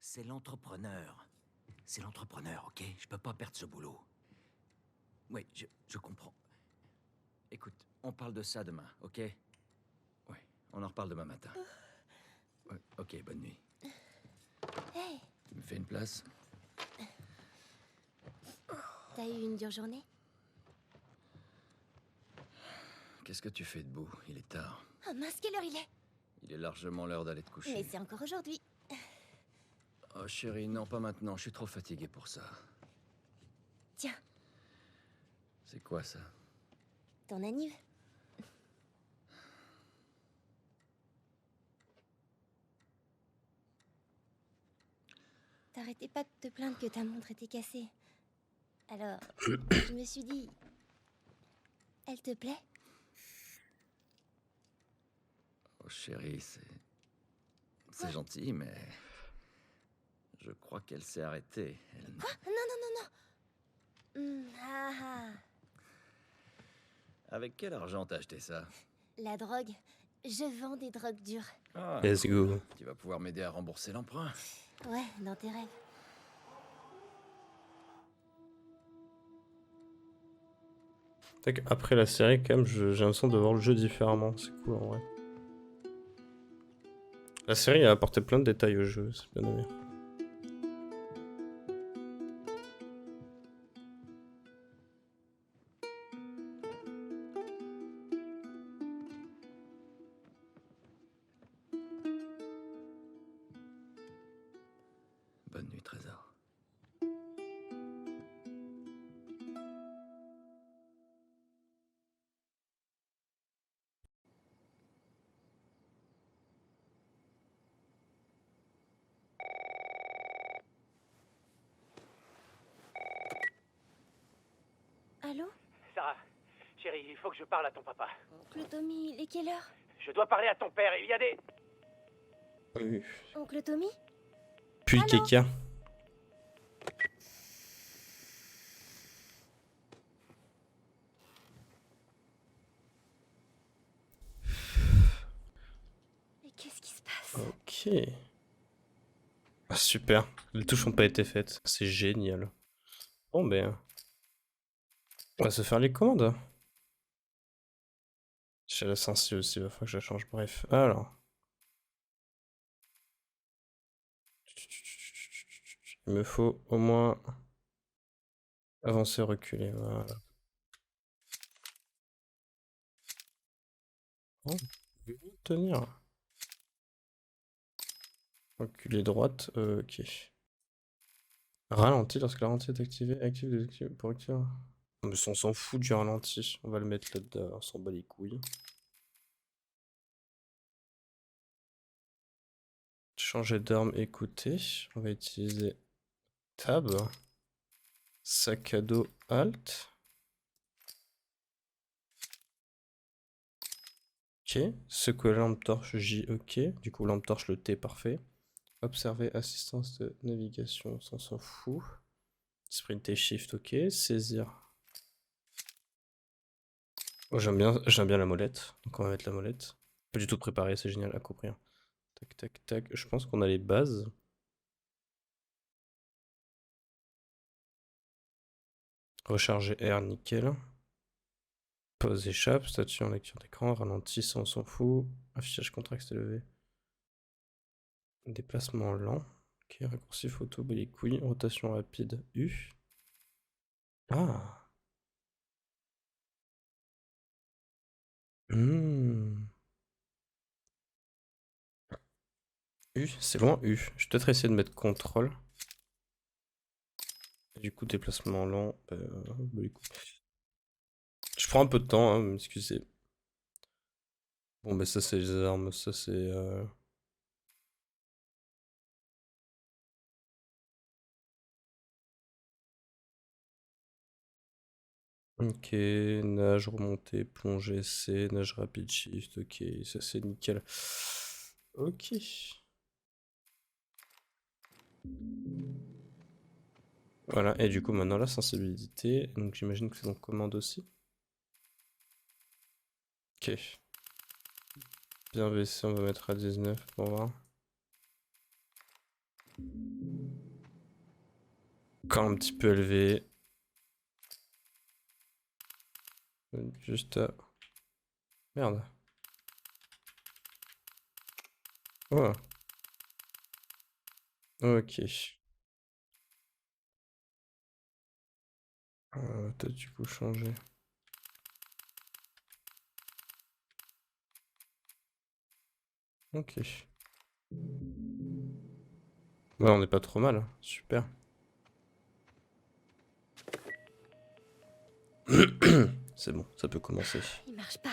C'est l'entrepreneur. C'est l'entrepreneur, ok? Je peux pas perdre ce boulot. Oui, je comprends. Écoute, on parle de ça demain, ok? Oui, on en reparle demain matin. Ouais, ok, bonne nuit. Hey, Tu me fais une place? t'as eu une dure journée? Qu'est-ce que tu fais debout? Il est tard. Oh mince, quelle heure il est? Il est largement l'heure d'aller te coucher. Mais c'est encore aujourd'hui. Oh chérie, non, pas maintenant. Je suis trop fatigué pour ça. Tiens, C'est quoi ça? ton anniv. T'arrêtais pas de te plaindre que ta montre était cassée. Alors, je me suis dit... Elle te plaît? Oh chérie, c'est Quoi? gentil, mais... Je crois qu'elle s'est arrêtée. Elle... Quoi? Non, non, non, non. Ah ah. Avec quel argent t'as acheté ça? La drogue. Je vends des drogues dures. Ah, Let's go. tu vas pouvoir m'aider à rembourser l'emprunt. Ouais, dans tes rêves. Tac, après la série, quand même, j'ai l'impression de voir le jeu différemment. C'est cool en vrai. La série a apporté plein de détails au jeu, c'est bien aimé. Bonne nuit, Trésor. Allô? Sarah, chérie, il faut que je parle à ton papa. Oncle Tommy, il est quelle heure? Je dois parler à ton père, il y a des... Oui. Oncle Tommy? Puis Allô? Keka. Mais qu'est-ce qui se passe? Ok. Ah, super. Les touches n'ont pas été faites. C'est génial. Bon ben... On va se faire les commandes. J'ai la sensi aussi, il va falloir que je la change. Bref. Alors. Il me faut au moins... avancer, reculer. Voilà. Oh, tenir. Reculer droite. Ok. Ralenti lorsque la ralenti est activé. Active, désactive pour activer. Mais ça, on s'en fout du ralenti. On va le mettre là-dedans. On s'en bat les couilles. Changer d'arme, écouter. On va utiliser Tab. Sac à dos, Alt. Ok. Secouer la lampe torche, J, ok. Du coup, lampe torche, le T, parfait. Observer, assistance de navigation, ça, on s'en fout. Sprint et Shift, ok. Saisir. Oh, j'aime bien la molette. Donc on va mettre la molette. Pas du tout préparé, c'est génial à courir. Tac, tac, tac. Je pense qu'on a les bases. Recharger R, nickel. Pause, échappe. Statut en lecture d'écran. Ralenti, ça on s'en fout. Affichage contraste élevé. Déplacement lent. Ok, raccourci photo, bas les couilles. Rotation rapide, U. Ah. U, c'est loin U. Je vais peut-être essayer de mettre contrôle. Et du coup, déplacement lent. Bah, les couilles. Je prends un peu de temps, hein, excusez. Bon, bah ça c'est les armes, ça c'est... Ok, nage, remontée, plongée, C, nage rapide, shift, ok, ça c'est nickel. Ok. Voilà, et du coup maintenant la sensibilité, donc j'imagine que c'est dans commande aussi. Ok. Bien baissé, on va mettre à 19 pour voir. Encore un petit peu élevé. Juste... Merde. Oh. Ok. T'as du coup changé. Ok. Ouais, on n'est pas trop mal. Super. C'est bon, ça peut commencer. Il marche pas.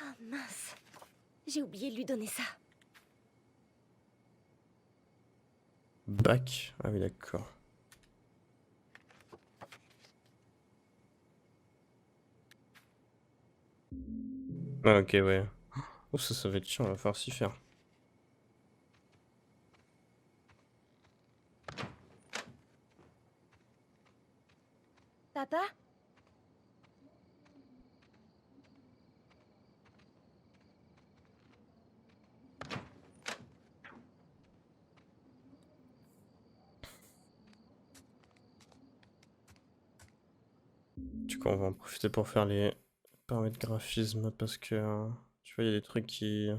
Oh mince. J'ai oublié de lui donner ça. Bac. Ah oui, d'accord. Ah, ok, ouais. Oh, ça va être chiant, on va falloir s'y faire. Papa? Du coup, on va en profiter pour faire les paramètres graphisme parce que tu vois, il y a des trucs qui.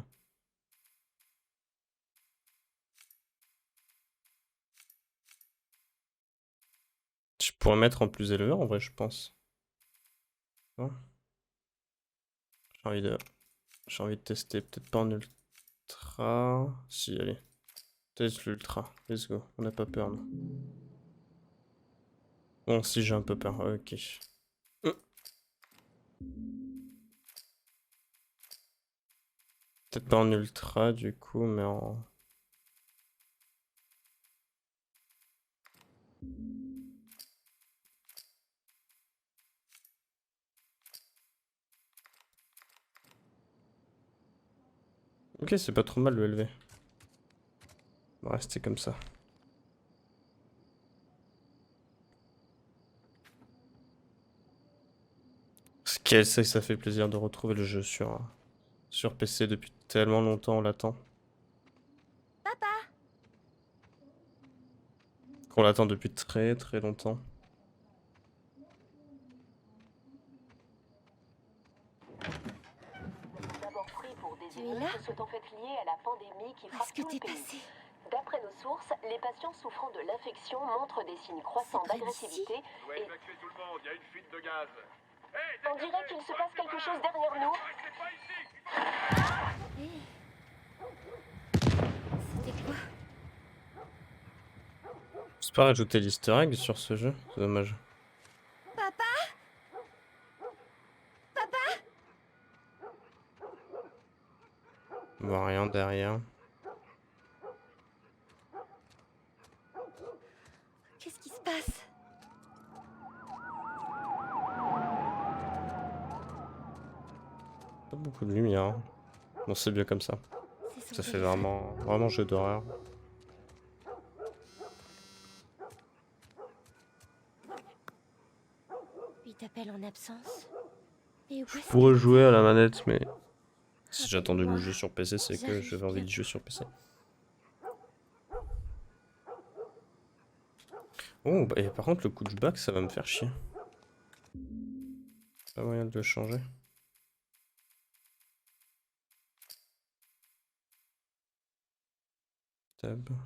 Je pourrais mettre en plus élevé en vrai, je pense. Hein. J'ai envie de. J'ai envie de tester, peut-être pas en ultra. Si, allez. Teste l'ultra. Let's go. On n'a pas peur, non. Bon, si j'ai un peu peur. Ok. Peut-être pas en ultra du coup, mais en. Ok, c'est pas trop mal le LV. On va rester comme ça. Ça fait plaisir de retrouver le jeu sur PC depuis tellement longtemps, on l'attend. Papa? Qu'on l'attend depuis très très longtemps. D'abord pris pour des Tu es là? émeutes sont en fait liées à la pandémie qui Où est-ce frappe que tout le t'es pays. passé? D'après nos sources, les patients souffrant de l'infection montrent des signes croissants C'est près d'agressivité Je dois et évacuer tout le monde, il y a une fuite de gaz. on dirait qu'il se passe quelque chose derrière nous. Restez pas ici. Hé. C'était quoi? C'est pas rajouter l'easter egg sur ce jeu, c'est dommage. Papa? On voit rien derrière. Qu'est-ce qui se passe? Pas beaucoup de lumière. Bon, c'est bien comme ça. C'est son Ça fait téléphone. vraiment jeu d'horreur. Il t'appelle en absence. Et où Je est-ce pourrais que jouer à la manette, mais si j'ai attendu le Rappelle-moi. jeu sur PC, c'est que J'arrive j'avais envie de bientôt. jouer sur PC. Oh, bah, et par contre, le coup de back, ça va me faire chier. Pas moyen de le changer. Tab. On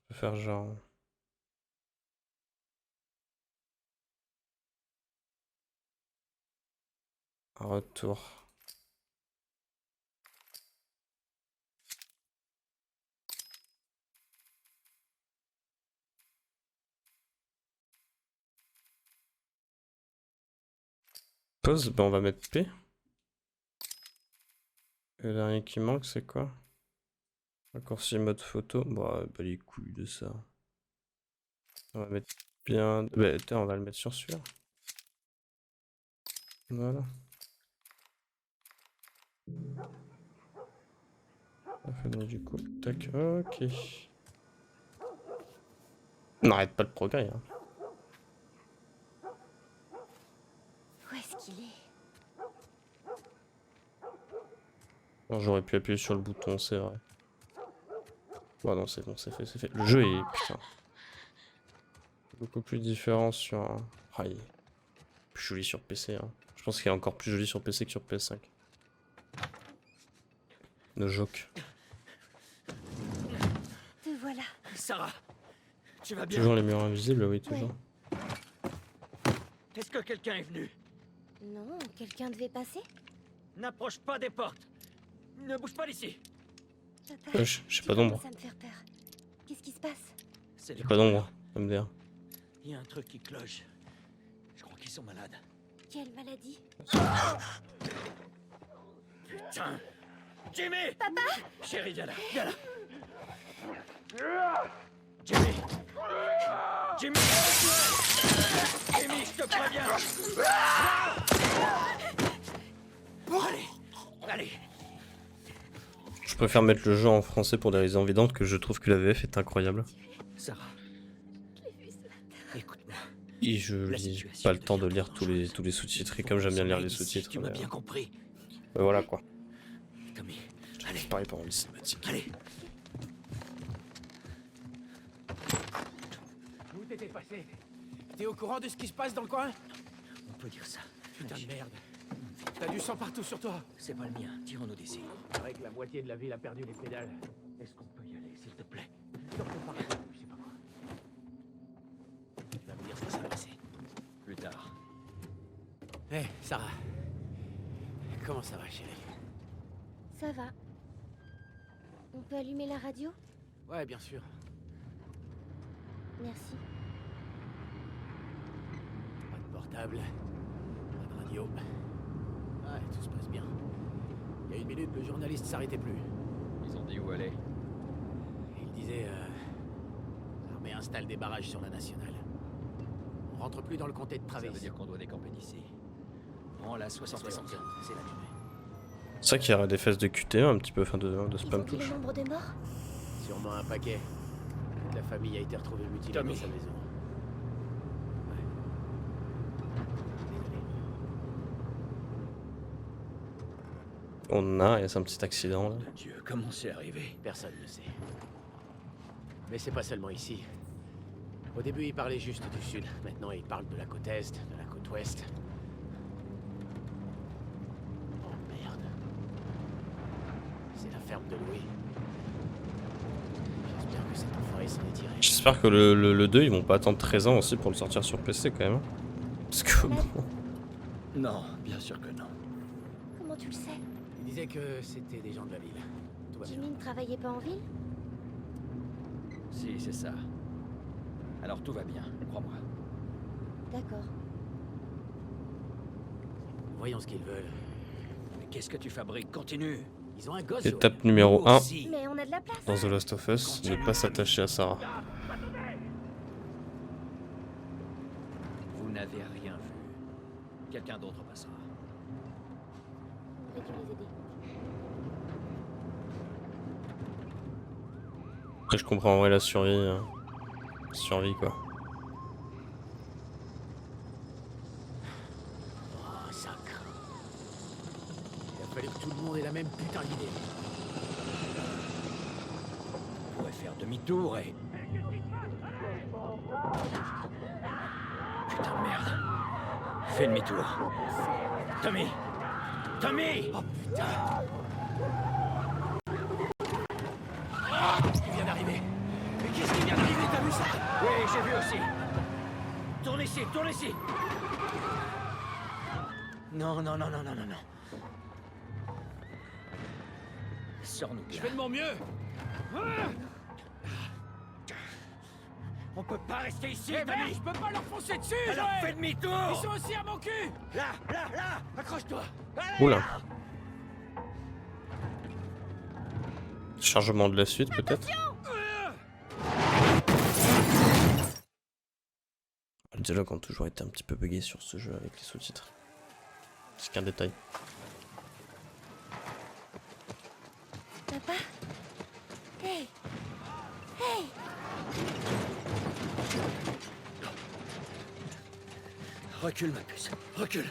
peut faire genre. Un retour. Pause, bah on va mettre P. Et le dernier qui manque, c'est quoi? Raccourci mode photo. Bah, pas les couilles de ça. On va mettre bien. Bah, attends, on va le mettre sur celui-là. Voilà. Ça fait donc du coup. Tac, ok. On n'arrête pas le progrès. Hein. Où est-ce qu'il est? Alors, j'aurais pu appuyer sur le bouton, c'est vrai. Bon, non, c'est bon, c'est fait, c'est fait. Le jeu est, putain, beaucoup plus différent sur... Ah, il est plus joli sur PC. Hein. Je pense qu'il est encore plus joli sur PC que sur PS5. Le joke. Te voilà. Sarah, tu vas bien? Toujours les murs invisibles, oui, toujours. Est-ce que quelqu'un est venu? Non, quelqu'un devait passer? N'approche pas des portes. Ne bouge pas d'ici. Papa, J'ai tu pas d'ombre. commences à me faire peur. Qu'est-ce qui se passe? C'est J'ai pas d'ombre, MDR. Il y a un truc qui cloche. Je crois qu'ils sont malades. Quelle maladie? Putain! Jimmy! Papa! Chérie, viens là, viens là. Jimmy! Jimmy! Jimmy, je te préviens! Allez! Allez! Je préfère mettre le jeu en français pour des raisons évidentes que je trouve que la VF est incroyable. Sarah, écoute-moi. Et je lis pas le temps de lire tous les sous-titres, et comme j'aime bien lire les sous-titres, Tu m'as bien compris. voilà quoi. Tommy, allez, Pareil pendant les cinématiques. allez. Où t'étais passé? T'es au courant de ce qui se passe dans le coin? On peut dire ça. Putain de merde. T'as du sang partout sur toi. C'est pas le mien. Tirons-nous d'ici. C'est vrai que la moitié de la ville a perdu les pédales. Est-ce qu'on peut y aller, s'il te plaît? Sors ton parapluie, je sais pas quoi. Tu vas me dire ce qui s'est passé. Plus tard. Hé, Sarah. Comment ça va, chérie? Ça va. On peut allumer la radio? Ouais, bien sûr. Merci. Pas de portable. Pas de radio. Ouais, tout se passe bien. Il y a une minute, le journaliste s'arrêtait plus. Ils ont dit où aller. Il disait, l'armée installe des barrages sur la nationale. On rentre plus dans le comté de Ça Travis. veut dire qu'on doit décamper d'ici. Prends la 71. C'est la durée. C'est vrai qu'il y aurait des fesses de QTE un petit peu, enfin de Ils ont spam dit le touche. nombre de morts? Sûrement un paquet. Toute la famille a été retrouvée mutilée Tommy. dans sa maison. Ouais. On a, et c'est un petit accident là. Dieu, comment c'est arrivé? Personne ne sait. Mais c'est pas seulement ici. Au début, il parlait juste du sud. Maintenant, il parle de la côte est, de la côte ouest. Oh merde. C'est la ferme de Louis. J'espère que cet enfoiré s'en est tiré. J'espère que le 2 ils vont pas attendre 13 ans aussi pour le sortir sur PC quand même. Parce que bon. Non, bien sûr que non. Comment tu le sais? Il disait que c'était des gens de la ville. Tout va bien. Jimmy ne travaillait pas en ville? Si, c'est ça. Alors tout va bien, crois-moi. D'accord. Voyons ce qu'ils veulent. Mais qu'est-ce que tu fabriques? Continue. Ils ont un gosse. Étape numéro 1 Aussi. Mais on a de la place. dans The Last of Us, ne pas s'attacher à Sarah. Vous n'avez rien vu. Quelqu'un d'autre passera. On aurait dû les aider. Après je comprends en vrai la survie. Survie quoi. Oh, sacre. Il a fallu que tout le monde ait la même putain d'idée. On pourrait faire demi-tour et... Putain de merde. Fais demi-tour. Tommy! Tommy! Oh putain. Qu'est-ce qui vient d'arriver? Mais qu'est-ce qui vient d'arriver? T'as vu ça? Oui, j'ai vu aussi. Tourne ici, tourne ici. Non, non, non, non, non, non, non. Sors-nous de Je là. fais de mon mieux. On peut pas rester ici, Eh merde, Tommy. je peux pas leur foncer dessus, Alors Joël. fais demi-tour. Ils sont aussi à mon cul. Là, là, là. Accroche-toi. Allez, Oula. là. Chargement de la suite peut-être. Le dialogue ont toujours été un petit peu buggés sur ce jeu avec les sous-titres. C'est qu'un détail. Papa? Hey! Hey! Recule, ma puce. Recule.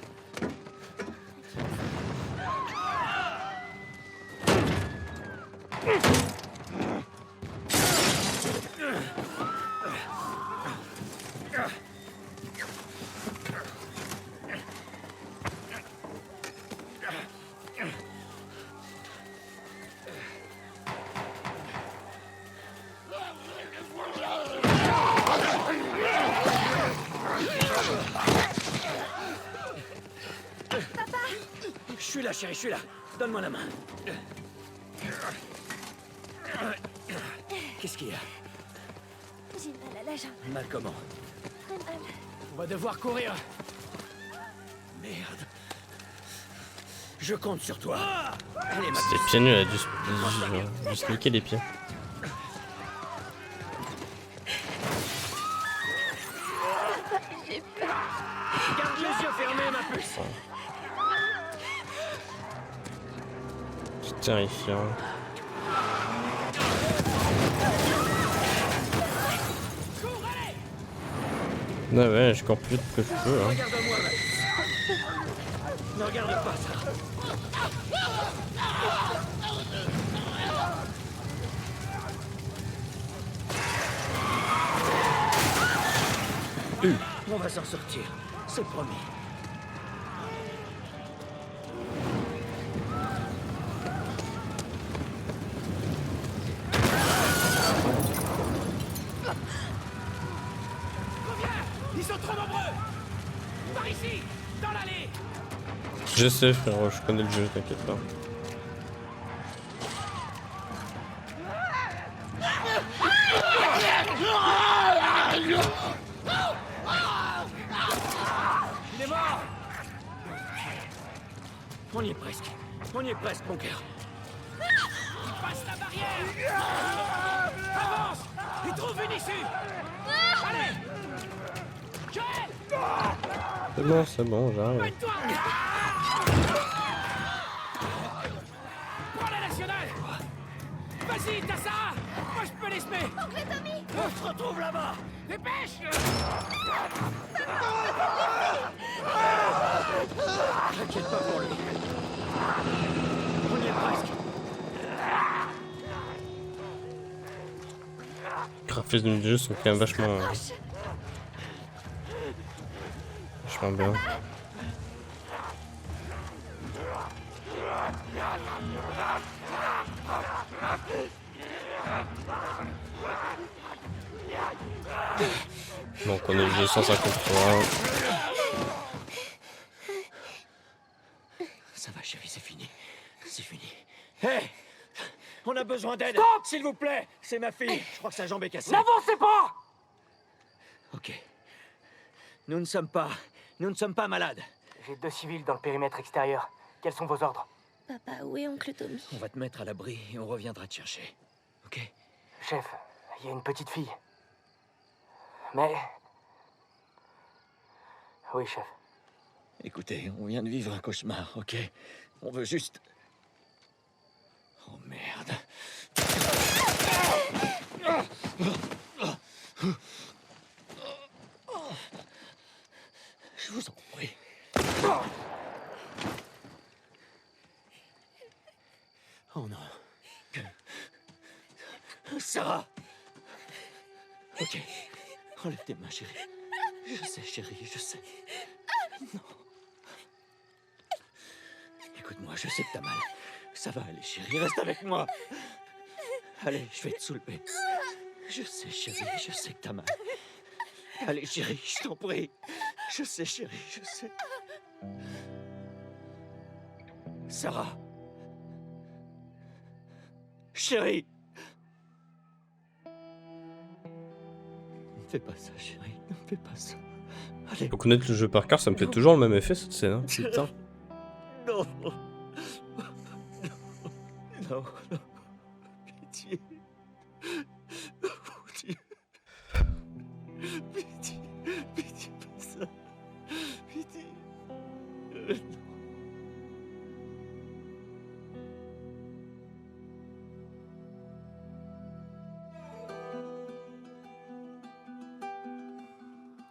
Je suis là, chérie, je suis là. Donne-moi la main. Qu'est-ce qu'il y a? J'ai mal à la jambe. Mal comment? Très mal. On va devoir courir. Merde. Je compte sur toi. Allez, ma C'était pieds nus, elle a dû se niquer les pieds. Garde les yeux fermés, ma puce. C'est terrifiant. Ah ouais, je cours plus vite que je peux. Hein. Regarde-moi, ma puce. Ne regarde pas ça. On va s'en sortir, c'est promis. Reviens! Ils sont trop nombreux! Par ici! Dans l'allée! Je sais frérot, je connais le jeu, t'inquiète pas. Il est mort! On y est presque. On y est presque, mon cœur. Passe la barrière! Avance! Et trouve une issue! Allez! Joël! C'est bon, j'arrive. Mets-toi! Prends la nationale! Vas-y, t'as ça! Moi je peux les semer! Oncle Tommy! On se retrouve là-bas! Dépêche! T'inquiète pas pour lui. On y est presque. Les graphismes du jeu sont quand même vachement bien. Donc on est le jeu 153. Ça va, chérie, c'est fini. C'est fini. Hé! On a besoin d'aide! S'il vous plaît! C'est ma fille. Je crois que sa jambe est cassée. N'avancez pas! Ok. Nous ne sommes pas malades. J'ai 2 civils dans le périmètre extérieur. Quels sont vos ordres? Papa, où est oncle Tommy? On va te mettre à l'abri et on reviendra te chercher. Ok? Chef, il y a une petite fille. Mais... Oui, chef. Écoutez, on vient de vivre un cauchemar, ok? On veut juste... Oh merde. Je vous en prie. Oh non. Sarah! Ok. Enlève tes mains, chérie. Je sais, chérie, je sais. Non. Écoute-moi, je sais que t'as mal. Ça va aller, chérie, reste avec moi. Allez, je vais te soulever. Je sais, chérie, je sais que t'as mal. Allez, chérie, je t'en prie. Je sais, chérie, je sais. Sarah. Chérie. Ne fais pas ça, chérie. Ne fais pas ça. Allez. Faut connaître le jeu par cœur, ça me fait toujours le même effet cette scène. Hein. Putain. Non. Non, non. Pitié. Mon Dieu. Pitié. Pitié, pas ça. Pitié.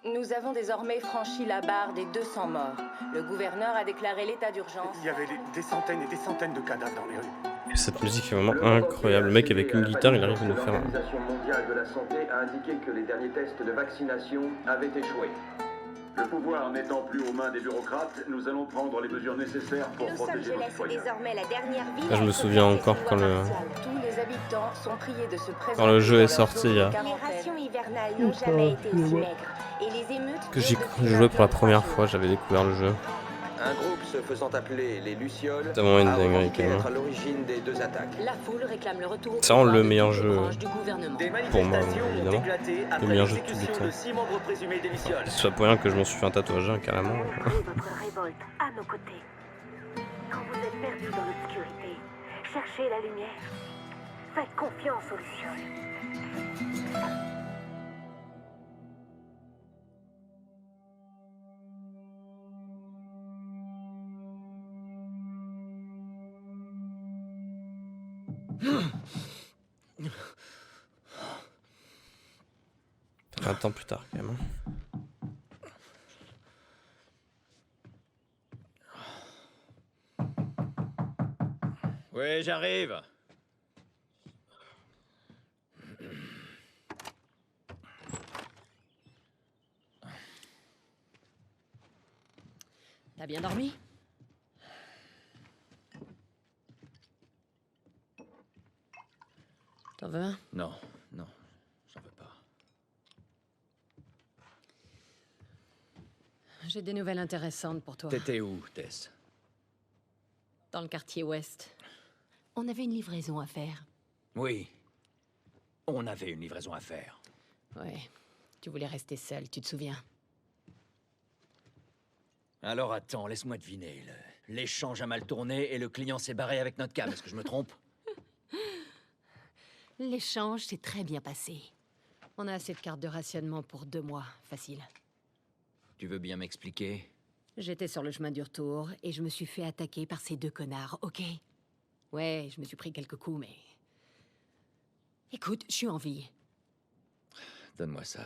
Non. Nous avons désormais franchi la barre des 200 morts. Le gouverneur a déclaré l'état d'urgence. Il y avait des centaines et des centaines de cadavres dans les rues. Cette musique est vraiment incroyable. Le mec avec une guitare, il arrive à nous faire un... L'Organisation mondiale de la santé a indiqué que les derniers tests de vaccination avaient échoué. Le pouvoir n'étant plus aux mains des bureaucrates, nous allons prendre les mesures nécessaires pour Los protéger nos Angeles est citoyens. désormais la dernière ville. Là, je me souviens encore quand le... Tous les habitants sont priés de se présenter Quand le jeu dans est leur sorti, zone il y a- de Les quarantaine. rations hivernales n'ont jamais été aussi maigres. Et les émeutes Que j'y durent depuis jouais pour la 23 première jours. fois, j'avais découvert le jeu. Un groupe se faisant appeler les Lucioles C'est vraiment une a dinguerie, revendiqué quand même. être à l'origine des deux attaques. La foule réclame le retour au C'est vraiment pouvoir le de meilleur toutes les jeu branches du gouvernement. Des pour moi, manifestations ont évidemment. éclaté Le après meilleur jeu de tous les l'exécution temps. de 6 membres présumés des Lucioles. C'est pas pour rien que je m'en suis fait un tatouage, hein, carrément. Montrez votre révolte à nos côtés. Quand vous êtes perdu dans l'obscurité, cherchez la lumière. Faites confiance aux Lucioles. Un temps plus tard, quand même. Oui, j'arrive. T'as bien dormi? T'en veux un? Non, non, j'en veux pas. J'ai des nouvelles intéressantes pour toi. T'étais où, Tess? Dans le quartier ouest. On avait une livraison à faire. Oui. On avait une livraison à faire. Ouais. Tu voulais rester seul, tu te souviens? Alors attends, laisse-moi deviner. L'échange a mal tourné et le client s'est barré avec notre cam. Est-ce que je me trompe? L'échange s'est très bien passé. On a assez de cartes de rationnement pour 2 mois. Facile. Tu veux bien m'expliquer? J'étais sur le chemin du retour et je me suis fait attaquer par ces 2 connards, ok? Ouais, je me suis pris quelques coups, mais... Écoute, je suis en vie. Donne-moi ça.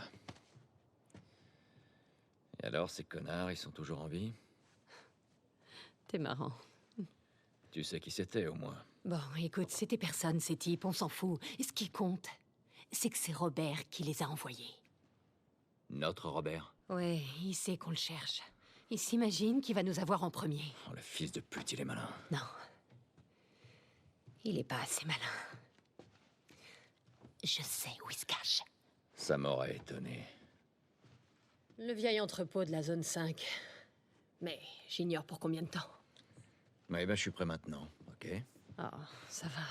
Et alors, ces connards, ils sont toujours en vie? T'es marrant. Tu sais qui c'était, au moins. Bon, écoute, c'était personne, ces types, on s'en fout. Et ce qui compte, c'est que c'est Robert qui les a envoyés. Notre Robert? Ouais, il sait qu'on le cherche. Il s'imagine qu'il va nous avoir en premier. Oh, le fils de pute, il est malin. Non. Il est pas assez malin. Je sais où il se cache. Ça m'aurait étonné. Le vieil entrepôt de la zone 5. Mais j'ignore pour combien de temps. Ouais, ben, je suis prêt maintenant, ok? Oh, ça va.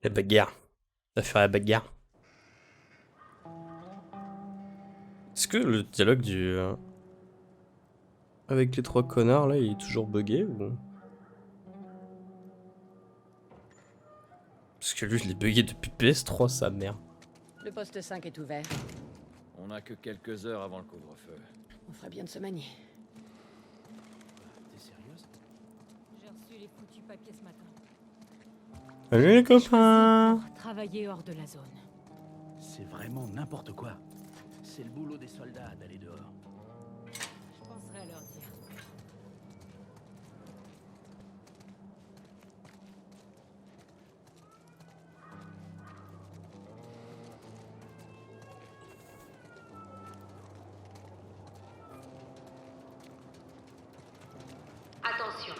La bagarre. Ça fait la bagarre. Est-ce que le dialogue du... avec les 3 connards, là, il est toujours buggé, ou... Parce que lui, je l'ai bugué depuis PS3, sa mère. Le poste 5 est ouvert. On n'a que quelques heures avant le couvre-feu. On ferait bien de se manier. T'es sérieuse? J'ai reçu les foutus papiers ce matin. Salut les copains! Travailler hors de la zone. C'est vraiment n'importe quoi. C'est le boulot des soldats d'aller dehors. Je penserai à leur dire. Attention.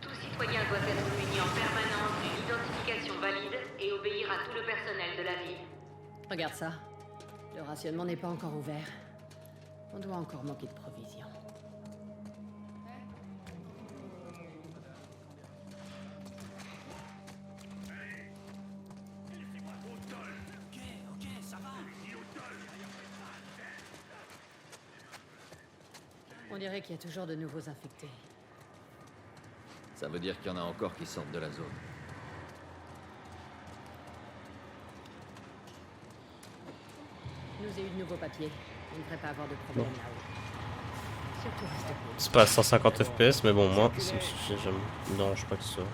Tout citoyen doit être muni en permanence d'une identification valide et obéir à tout le personnel de la ville. Regarde ça. Le rationnement n'est pas encore ouvert. On doit encore manquer de provisions. On dirait qu'il y a toujours de nouveaux infectés. Ça veut dire qu'il y en a encore qui sortent de la zone. Nous ai eu de nouveaux papiers. On ne devrait pas avoir de problème là-haut. Surtout restez cool. C'est pas à 150 FPS, mais bon, moi, ça me suffit, ça me dérange pas que ce soit.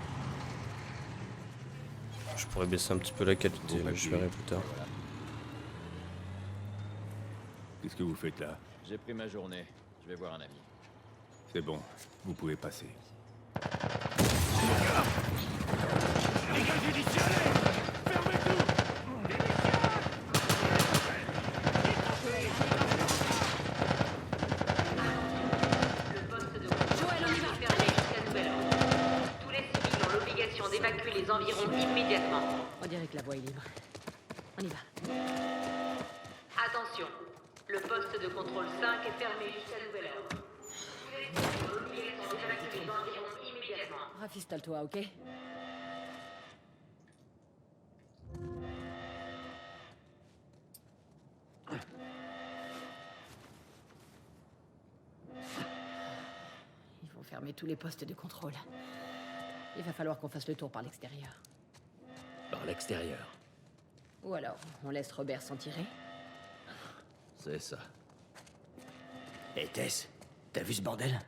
Je pourrais baisser un petit peu la qualité, mais je verrai plus tard. Qu'est-ce que vous faites là? J'ai pris ma journée. Je vais voir un ami. C'est bon, vous pouvez passer. Les gars judiciaires, fermez tout. Le poste de contrôle est fermé jusqu'à nouvel ordre. Tous les civils ont l'obligation d'évacuer les environs immédiatement. On dirait que la voie est libre. On y va. Attention, le poste de contrôle 5 est fermé jusqu'à nouvel ordre. Tous les civils ont l'obligation d'évacuer les environs immédiatement. Rafistole-toi, ok? Ils vont fermer tous les postes de contrôle. Il va falloir qu'on fasse le tour par l'extérieur. Par l'extérieur. Ou alors, on laisse Robert s'en tirer. C'est ça. Hé Tess, t'as vu ce bordel?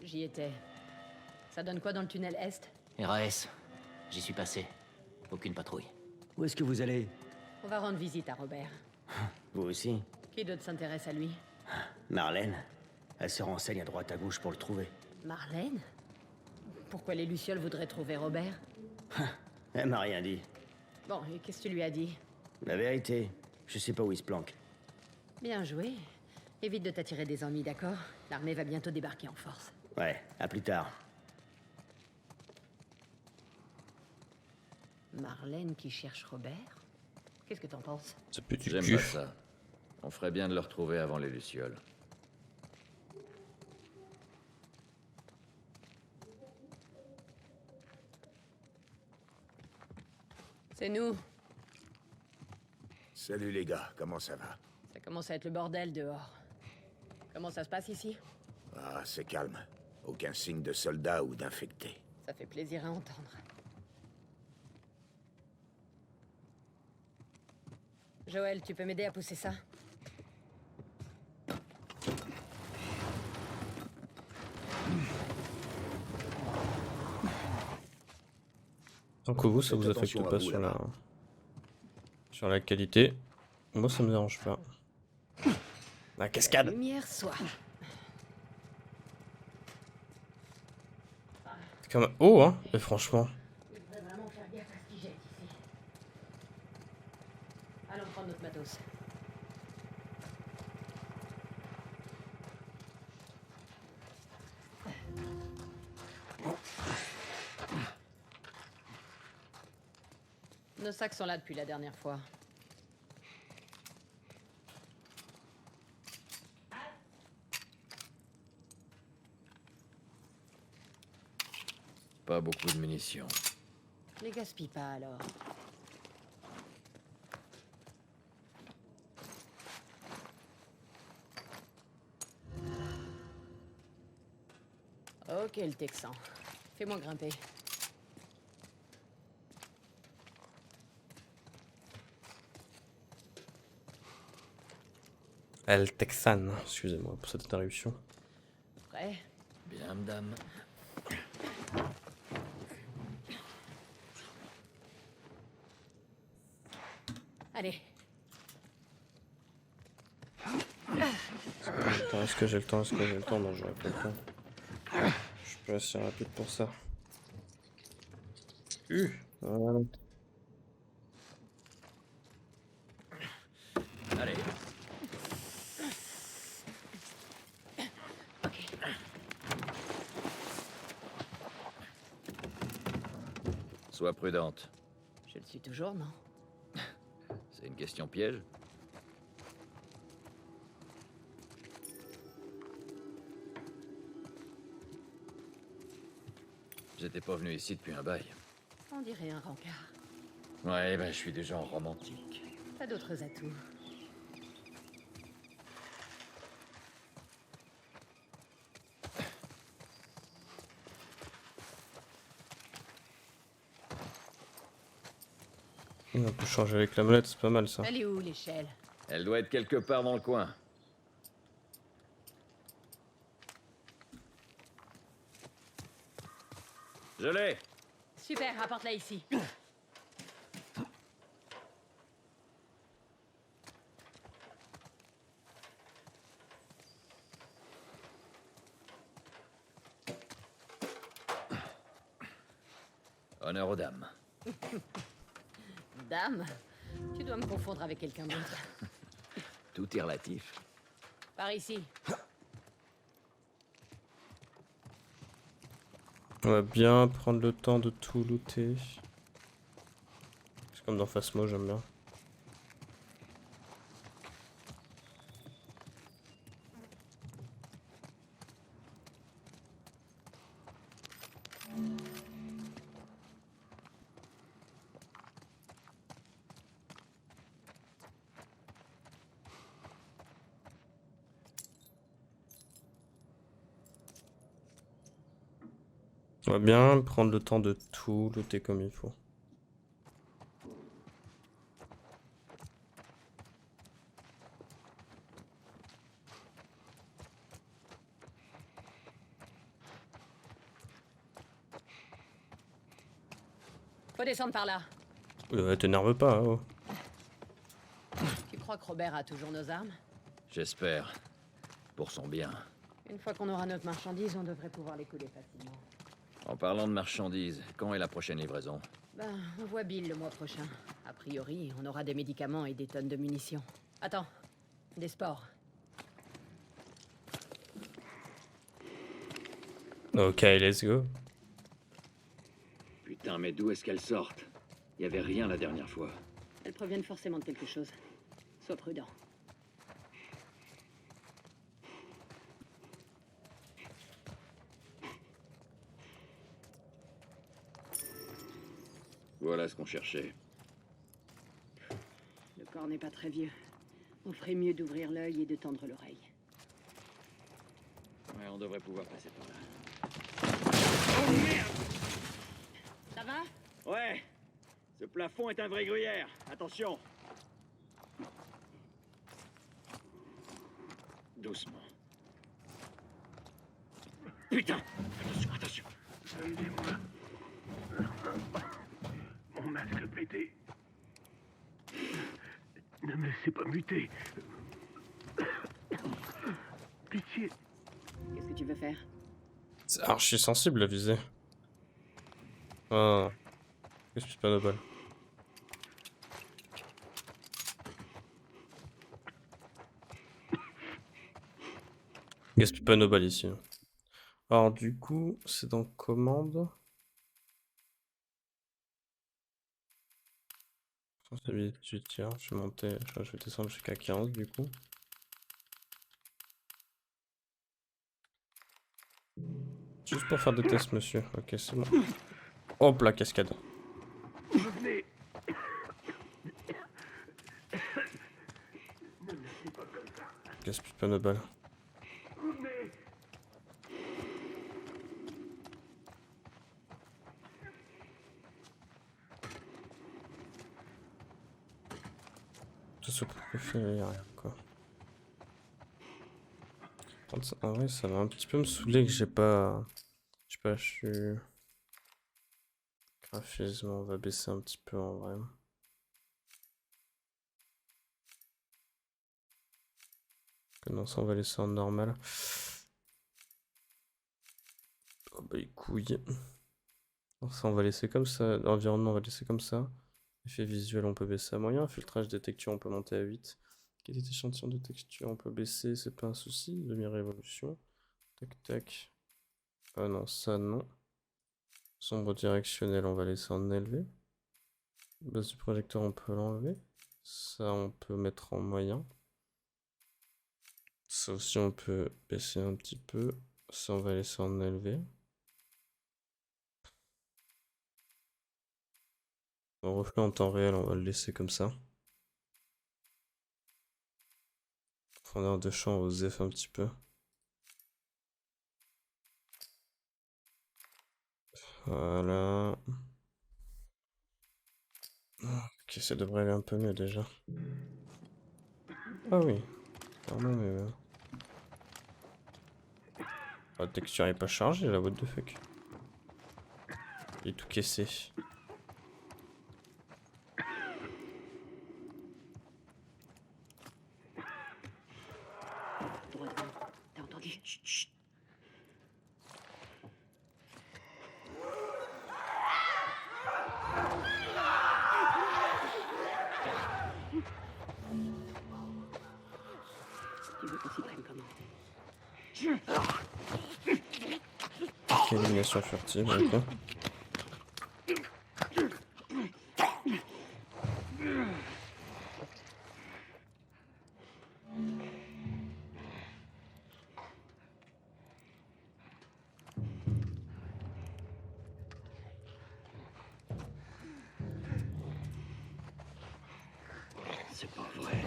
J'y étais. Ça donne quoi dans le tunnel Est? RAS, j'y suis passé. Aucune patrouille. Où est-ce que vous allez? On va rendre visite à Robert. Vous aussi? Qui d'autre s'intéresse à lui? Marlène. Elle se renseigne à droite à gauche pour le trouver. Marlène? Pourquoi les Lucioles voudraient trouver Robert? Elle m'a rien dit. Bon, et qu'est-ce que tu lui as dit? La vérité, je sais pas où il se planque. Bien joué. Évite de t'attirer des ennuis, d'accord? L'armée va bientôt débarquer en force. Ouais, à plus tard. Marlène qui cherche Robert? Qu'est-ce que t'en penses? Ça pue du J'aime cul. pas ça. On ferait bien de le retrouver avant les Lucioles. C'est nous. Salut les gars, comment ça va? Ça commence à être le bordel dehors. Comment ça se passe ici? Ah, c'est calme. Aucun signe de soldats ou d'infectés. Ça fait plaisir à entendre. Joël, tu peux m'aider à pousser ça? Tant que vous, ça vous affecte pas sur la qualité. Moi, ça me dérange pas. La cascade. La lumière soit. C'est comme haut, hein. Et franchement. Il faudrait vraiment faire gaffe à ce qui jette ici. Allons prendre notre matos. Nos sacs sont là depuis la dernière fois. Pas beaucoup de munitions. Les gaspille pas alors. Ok le Texan. Fais-moi grimper. El Texan, excusez-moi pour cette interruption. Prêt? Bien, madame. Allez. Est-ce que j'ai le temps? Est-ce que j'ai le temps? Non, j'aurais pas le temps. Je suis pas assez rapide pour ça. Voilà. Allez. Sois prudente. Je le suis toujours, non? C'est une question piège? J'étais pas venu ici depuis un bail. On dirait un rencard. Ouais, ben je suis du genre romantique. T'as d'autres atouts. On peut changer avec la molette, c'est pas mal ça. Elle est où l'échelle? Elle doit être quelque part dans le coin. Je l'ai. Super, apporte-la ici. Honneur aux dames. Dame, tu dois me confondre avec quelqu'un d'autre. Tout est relatif. Par ici. On va bien prendre le temps de tout looter. C'est comme dans Phasmo, j'aime bien. On va bien prendre le temps de tout looter comme il faut. Faut descendre par là. T'énerve pas, hein, oh. Tu crois que Robert a toujours nos armes? J'espère. Pour son bien. Une fois qu'on aura notre marchandise, on devrait pouvoir les couler facilement. En parlant de marchandises, quand est la prochaine livraison? Ben, on voit Bill le mois prochain. A priori, on aura des médicaments et des tonnes de munitions. Attends, des sports. Ok, let's go. Putain, mais d'où est-ce qu'elles sortent? Y avait rien la dernière fois. Elles proviennent forcément de quelque chose. Sois prudent. Voilà ce qu'on cherchait. Le corps n'est pas très vieux. On ferait mieux d'ouvrir l'œil et de tendre l'oreille. Ouais, on devrait pouvoir passer par là. Oh merde! Ça va? Ouais! Ce plafond est un vrai gruyère. Attention! Doucement. Putain! Attention, attention! Aidez-moi. Mon masque pété. Ne me laissez pas muter. Pitié. Qu'est-ce que tu veux faire? C'est archi sensible la visée. Ah. Qu'est-ce que c'est pas de balle? Gaspille pas nos balles ici. Alors du coup, c'est dans commande. Sensibilité, tiens, je vais monter, je vais descendre jusqu'à 15 du coup. Juste pour faire des tests, monsieur. Ok, c'est bon. Hop la cascade. Revenez. Ne me laissez pas comme ça. Gaspille pas nos balles. Revenez. Tout ce qu'on peut faire, y a rien quoi. En vrai, ça va un petit peu me saouler que j'ai pas. Je sais pas, je suis. Graphisme, on va baisser un petit peu en vrai. Non, ça on va laisser en normal. Oh bah les couilles. Alors ça on va laisser comme ça. L'environnement on va laisser comme ça. Effet visuel on peut baisser à moyen. Filtrage des textures on peut monter à 8. Qualité d'échantillon de texture on peut baisser, c'est pas un souci. Demi-révolution. Tac tac. Ah non, ça non. Sombre directionnel on va laisser en élevé. Base du projecteur on peut l'enlever. Ça on peut mettre en moyen. Ça aussi on peut baisser un petit peu. Ça on va laisser en élevé. En reflet en temps réel on va le laisser comme ça. Profondeur de champ aux F un petit peu. Voilà. Ok, ça devrait aller un peu mieux déjà. Ah oui. Vraiment mieux. La texture est pas chargée, la what the fuck. Il est tout caissé. T'as entendu? Chut, chut. Élimination furtive, ok. C'est pas vrai.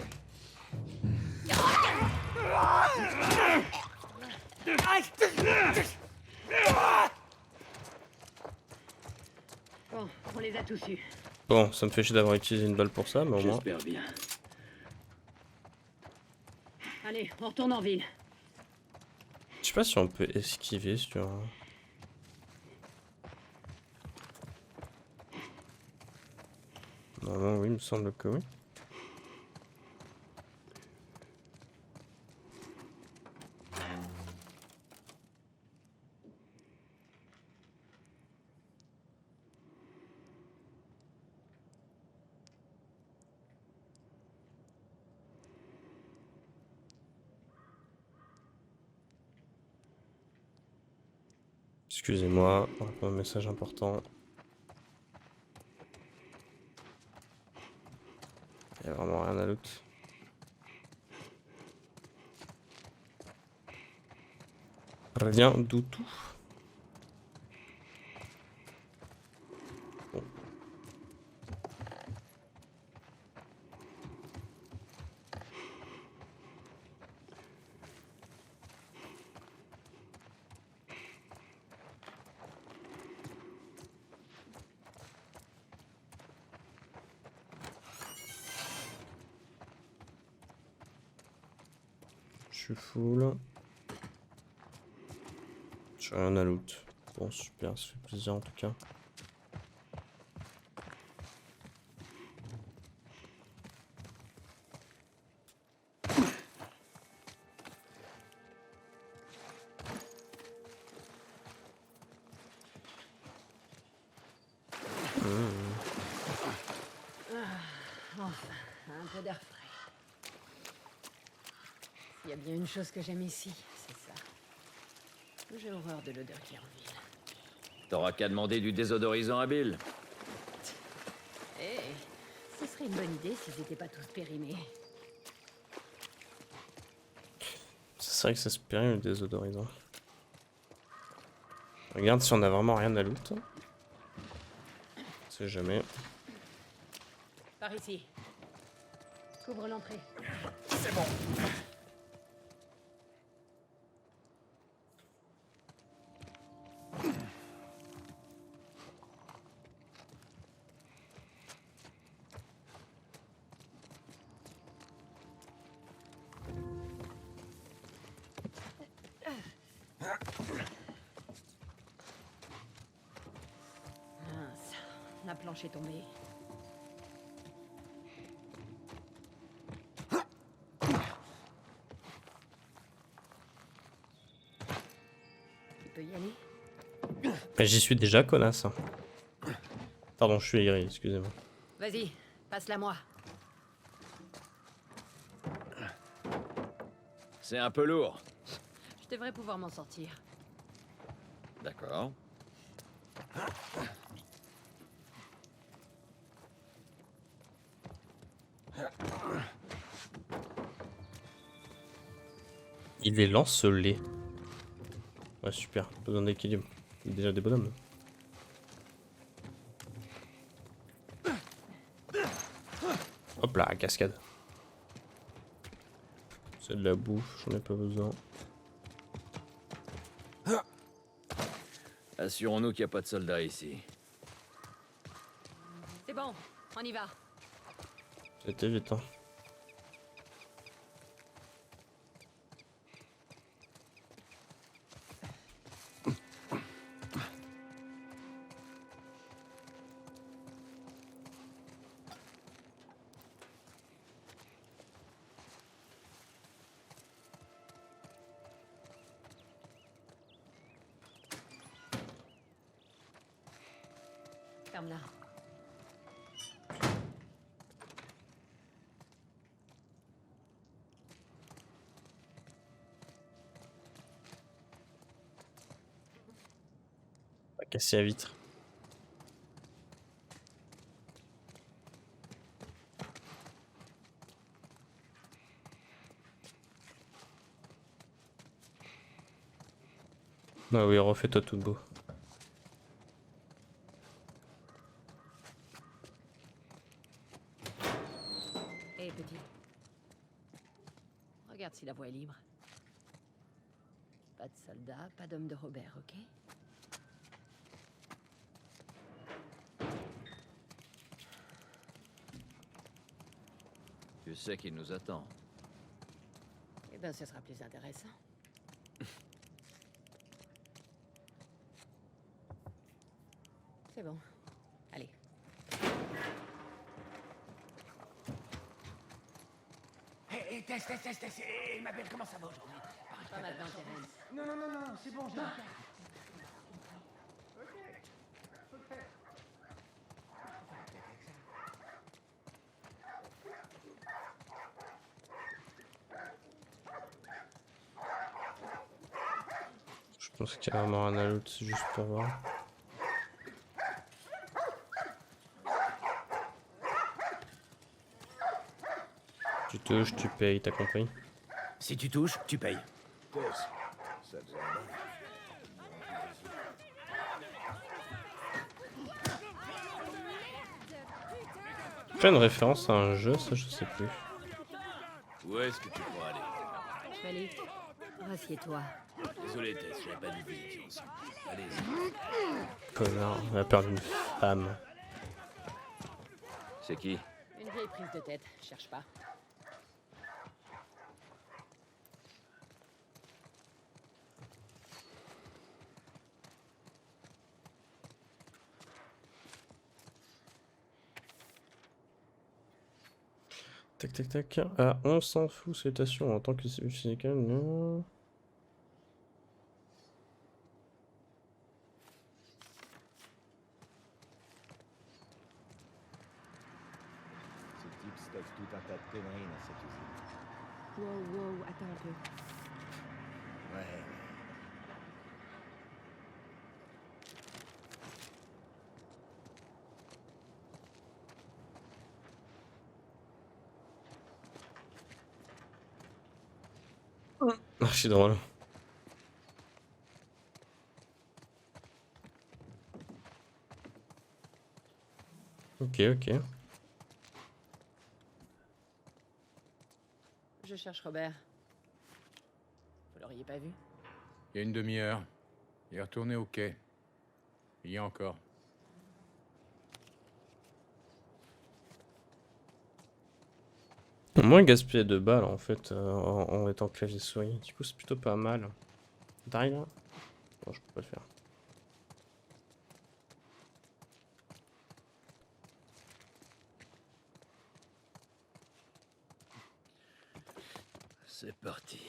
Bon, on les a tous eus. Bon, ça me fait chier d'avoir utilisé une balle pour ça, mais au moins. J'espère bien. Allez, on retourne en ville. Je sais pas si on peut esquiver sur. Normalement, oui, il me semble que oui. Excusez-moi, un message important. Il n'y a vraiment rien à loot. Rien du tout. Bon. Je suis full. J'ai rien à loot. Bon, super, ça fait plaisir en tout cas. Enfin, un peu d'air frais. Il y a bien une chose que j'aime ici, c'est ça. J'ai horreur de l'odeur qui est en ville. T'auras qu'à demander du désodorisant à Bill. Eh, ce serait une bonne idée s'ils n'étaient pas tous périmés. C'est vrai que ça se périme le désodorisant. Regarde si on a vraiment rien à loot. C'est jamais. Par ici. Couvre l'entrée. C'est bon. Mince, la planche est tombée. Tu peux y aller? Mais j'y suis déjà, connasse. Pardon, je suis aigri, excusez-moi. Vas-y, passe-la moi. C'est un peu lourd. Je devrais pouvoir m'en sortir. D'accord. Il est lancelé. Ouais, super, besoin d'équilibre. Il y a déjà des bonhommes. Hop là, cascade. C'est de la bouffe, j'en ai pas besoin. Assurons-nous qu'il n'y a pas de soldats ici. C'est bon, on y va. C'était vite, hein. Ferme-la. a cassé la vitre. Ah oui, refais-toi tout beau. Hé, petit. Regarde si la voie est libre. Pas de soldats, pas d'homme de Robert, ok? Tu sais qu'il nous attend. Eh ben, ce sera plus intéressant. C'est bon. Allez. Hé, Tess, ma belle, comment ça va aujourd'hui? Pas maintenant, Terence. Non, c'est bon, j'ai un Je pense qu'il y a vraiment un loot, c'est juste pour voir. Tu touches, tu payes, t'as compris? Si tu touches, tu payes. Tess, ça faisait un bain. Fais une référence à un jeu, ça je sais plus. Où est-ce que tu pourras aller? Malik, rassieds-toi. Désolé, Tess, j'avais pas dit que vous étiez ensemble. Allez. Connard, on a peur d'une femme. C'est qui? Une vieille prise de tête, cherche pas. Tac tac tac. Ah, on s'en fout, salutations en tant que syndical. Non. Ce type stocke tout un tas de conneries dans cette usine. Wow, attends un peu. Ouais. Archi drôle. Ok. Je cherche Robert. Vous l'auriez pas vu? Il y a une demi-heure. Il est retourné au quai. Il y a encore. Au moins gaspiller 2 balles en fait en étant clavier souris. Du coup c'est plutôt pas mal. T'arrives là? Non, je peux pas le faire. C'est parti.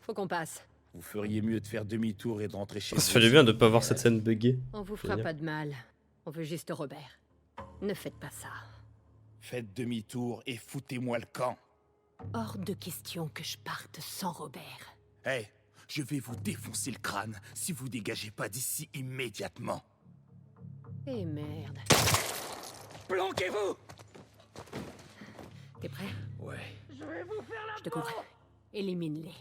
Faut qu'on passe. Vous feriez mieux de faire demi-tour et de rentrer chez Ça vous. fait du bien de pas voir cette scène buggée. On vous fera pas de mal. On veut juste Robert. Ne faites pas ça. Faites demi-tour et foutez-moi le camp. Hors de question que je parte sans Robert. Hé, je vais vous défoncer le crâne si vous dégagez pas d'ici immédiatement. Eh merde. Planquez-vous! T'es prêt? Ouais. Je vais vous faire la Je te couvre. Élimine-les.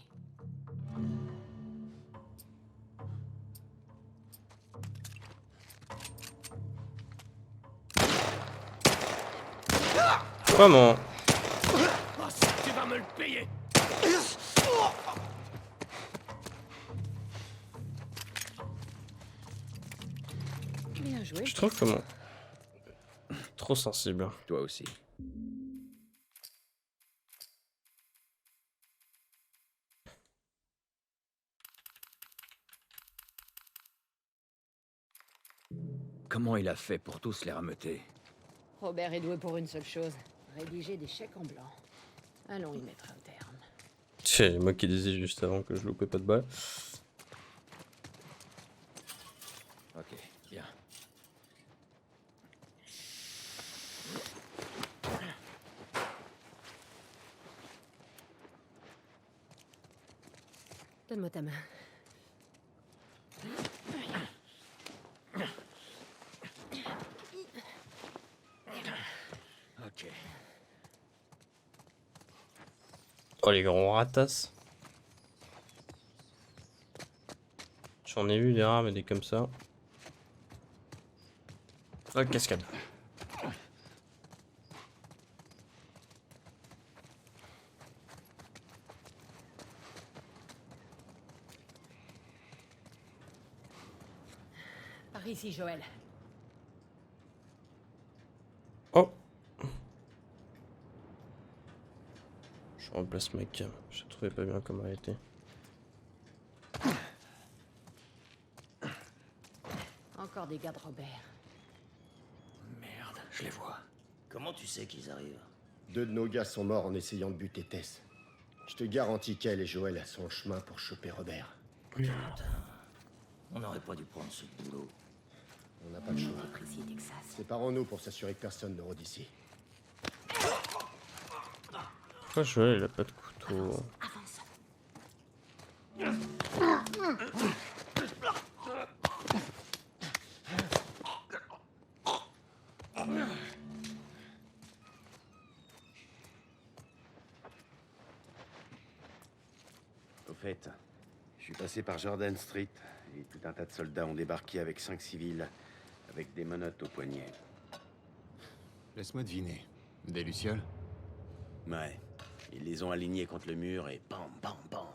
Comment? Oh, ça, tu vas me le payer! Bien joué. Je trouve comment? Trop sensible. Toi aussi. Comment il a fait pour tous les rameuter? Robert est doué pour une seule chose. Rédiger des chèques en blanc. Allons y mettre un terme. C'est moi qui disais juste avant que je loupais pas de balles. Ok, bien. Donne-moi ta main. Ok. Oh les gros ratasses. J'en ai vu des rares mais des comme ça. Oh cascade. Par ici, Joël. Oh. Je remplace ma cam. Je trouvais pas bien comment elle était. Encore des gars de Robert. Merde, je les vois. Comment tu sais qu'ils arrivent? 2 de nos gars sont morts en essayant de buter Tess. Je te garantis qu'elle et Joël sont en chemin pour choper Robert. Putain. On n'aurait pas dû prendre ce boulot. On n'a pas le choix. Précis, Texas. Séparons-nous pour s'assurer que personne ne rôde ici. Pourquoi Joël il a pas de couteau? Avance. Au fait, je suis passé par Jordan Street et tout un tas de soldats ont débarqué avec 5 civils, avec des menottes au poignet. Laisse-moi deviner. Des lucioles? Ouais. Ils les ont alignés contre le mur et bam, bam, bam.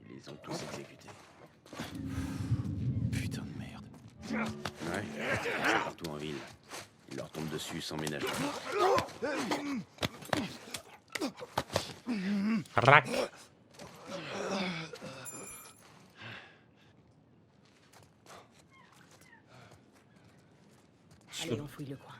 Ils les ont tous exécutés. Putain de merde. Ouais. C'est partout en ville. Ils leur tombent dessus sans ménagement. Rac. Allez, on fouille le coin.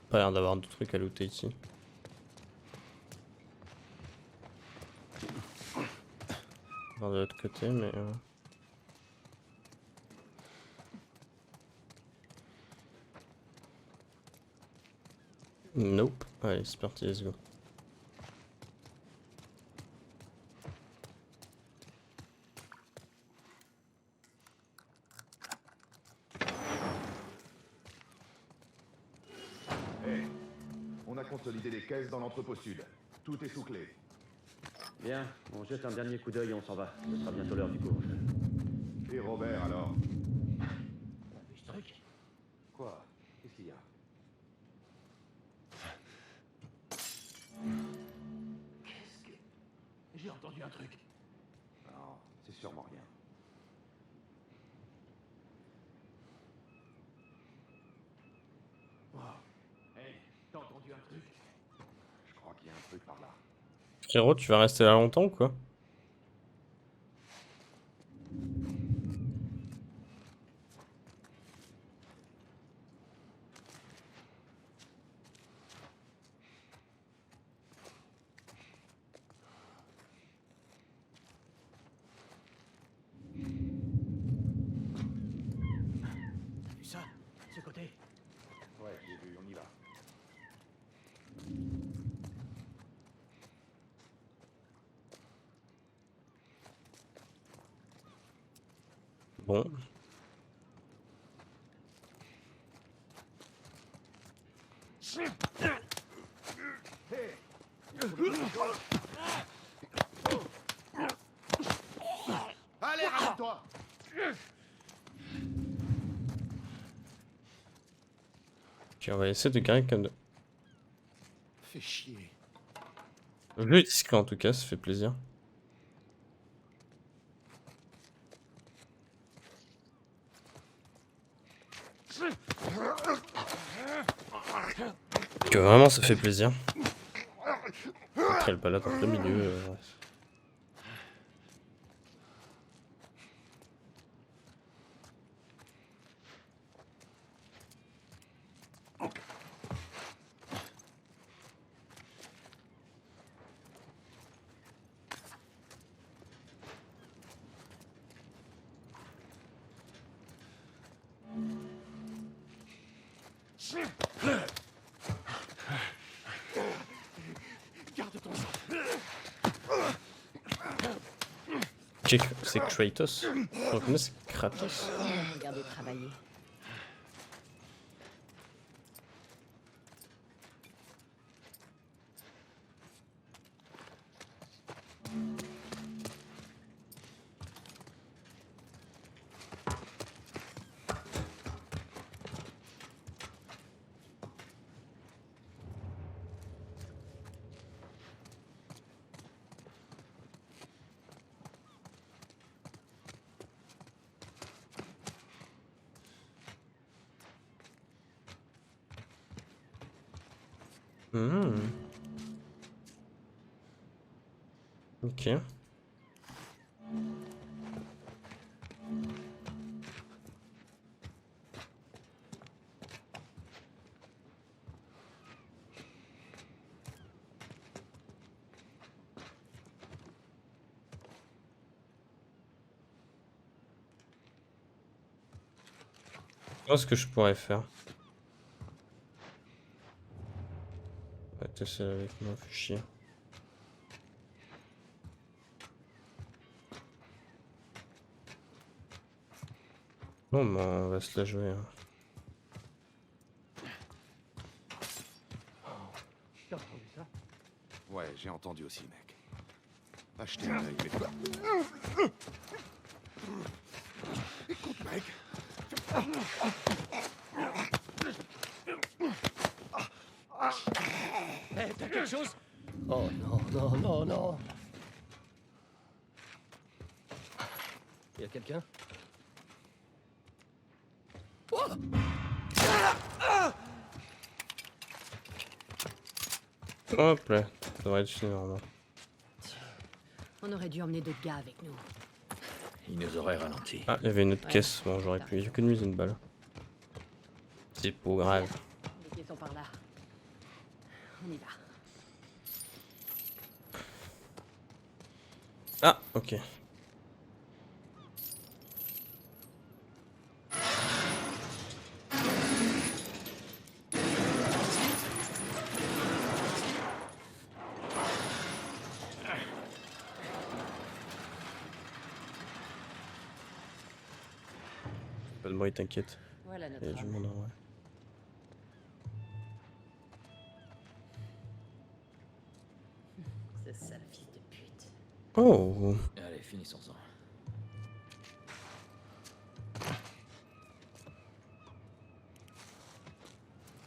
Pas l'air d'avoir de trucs à looter ici. Voir de l'autre côté, mais. Nope. Allez, c'est parti, let's go. Hey, on a consolidé les caisses dans l'entrepôt sud. Tout est sous clé. Bien, on jette un dernier coup d'œil et on s'en va. Ce sera bientôt l'heure du cours. Et Robert alors? Ce truc? Quoi? Qu'est-ce qu'il y a? Qu'est-ce que... J'ai entendu un truc. Non, c'est sûrement rien. Wow. Hey, t'as entendu un truc? Je crois qu'il y a un truc par là. Frérot, tu vas rester là longtemps ou quoi? T'as vu ça? Ce côté? Ouais, j'ai vu, on y va. Bon. Allez, ramène-toi! Ok, on va essayer de gagner comme de. Fais chier. Le jeu est discret en tout cas, ça fait plaisir. Que vraiment ça fait plaisir. Après le balade en plein milieu. Ouais. Garde ton sang. C'est Kratos. Je reconnais c'est Kratos. Regardez travailler. Ok. Qu'est-ce que je pourrais faire? Tester avec moi, fait chier. Bon, bah, on va se la jouer. Hein. T'as entendu ça? Ouais, j'ai entendu aussi, mec. Achetez un œil, mais quoi? Écoute, mec. Hey, t'as quelque chose? Oh non, non, non, non. Y a quelqu'un? Hop là, ça devrait être fini normalement. On aurait dû emmener d'autres gars avec nous. Il nous aurait ralenti. Ah, il y avait une autre caisse. Bon, j'aurais pu économiser une balle. C'est pas grave. Les pieds sont par là. On y va. Ah, ok. Pas de bruit, t'inquiète. Voilà notre Il y a du homme. monde en vrai. Ce sale fils de pute. Oh. Allez, finissons-en.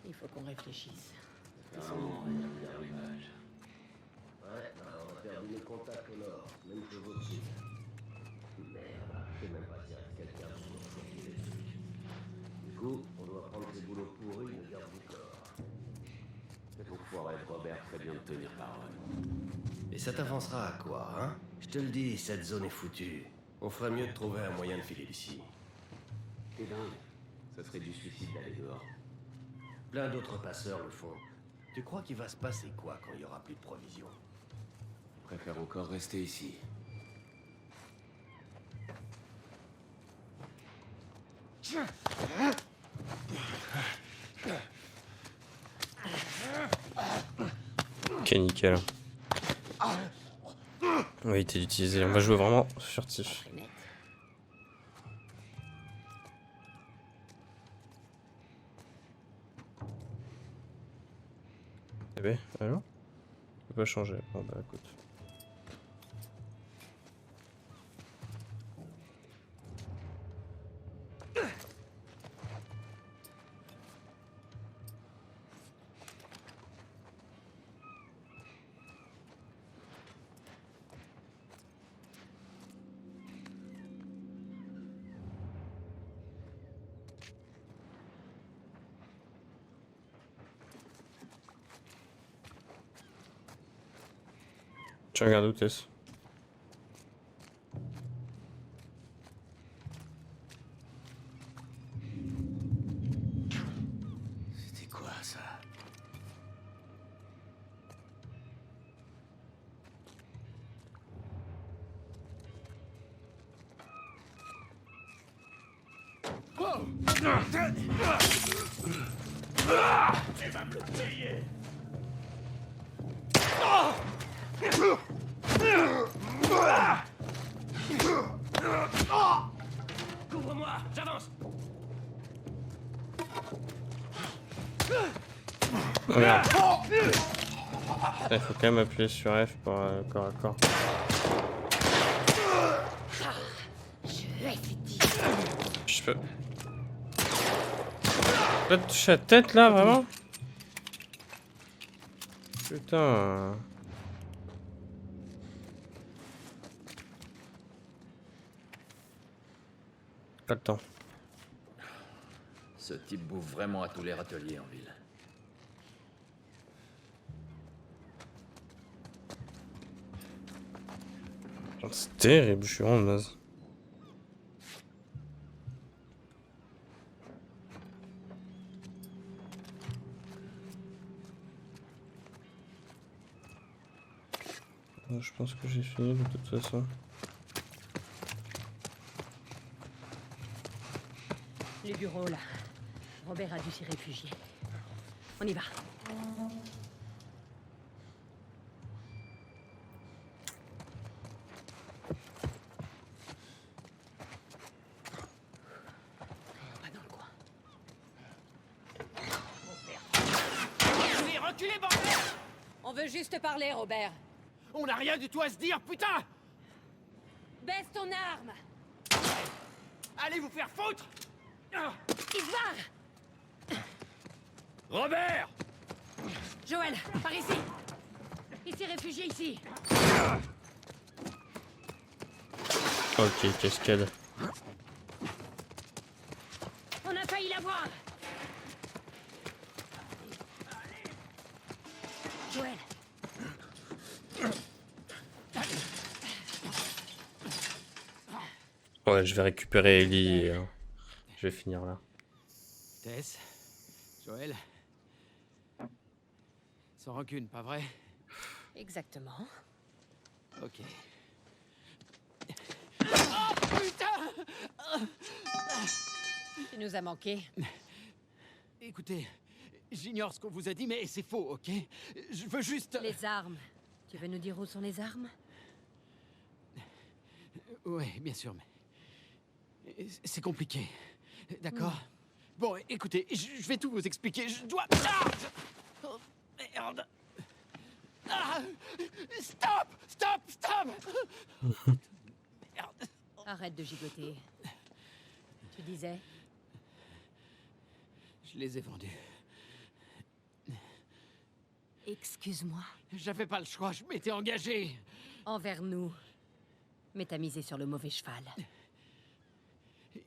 Il faut qu'on réfléchisse. Ouais, on a perdu les contacts au nord, même chose au sud. Merde, je sais même pas s'il reste quelqu'un pour nous sortir les trucs. Du coup, on doit prendre ces boulots pourris de garde du corps. Cet enfoiré de Robert ferait bien de tenir parole. Et ça t'avancera à quoi, hein? Je te le dis, cette zone est foutue. On ferait mieux de trouver un moyen de filer d'ici. T'es dingue. Ça serait du suicide d'aller dehors. Plein d'autres passeurs le font. Tu crois qu'il va se passer quoi quand il y aura plus de provisions? Je préfère encore rester ici. Ok, nickel. On va éviter d'utiliser. On va jouer vraiment furtif. Eh ben, alors? Ça peut pas changer. Bon bah écoute. Tu regardes où t'es? C'était quoi ça? Tu vas me le payer. Couvre-moi, j'avance. Regarde. Il faut quand même appuyer sur F pour corps à corps. Je peux... Là, toucher la tête là, vraiment? Putain. Pas le temps. Ce type bouffe vraiment à tous les râteliers en ville. C'est terrible, je suis vraiment naze. Je pense que j'ai fini de toute façon. Les bureaux, là. Robert a dû s'y réfugier. On y va. Pas dans le coin. Reculez, reculez, bordel! On veut juste parler, Robert. On n'a rien du tout à se dire, putain! Baisse ton arme! Allez vous faire foutre! Isvar! Robert! Joël, par ici! Il s'est réfugié ici! Ok, cascade. On a failli l'avoir! Joël! Ouais, je vais récupérer Ellie et je vais finir là. Tess, Joël. Sans rancune, pas vrai? Exactement. Ok. Oh putain! Tu nous as manqué. Écoutez, j'ignore ce qu'on vous a dit, mais c'est faux, ok? Je veux juste... Les armes. Tu veux nous dire où sont les armes? Ouais, bien sûr, mais... C'est compliqué. D'accord? Bon, écoutez, je vais tout vous expliquer. Je dois... Ah! Oh, merde! Ah! Stop! Stop! Stop! Merde! Arrête de gigoter. Tu disais? Je les ai vendus. Excuse-moi. J'avais pas le choix, je m'étais engagé. Envers nous. Mais t'as misé sur le mauvais cheval.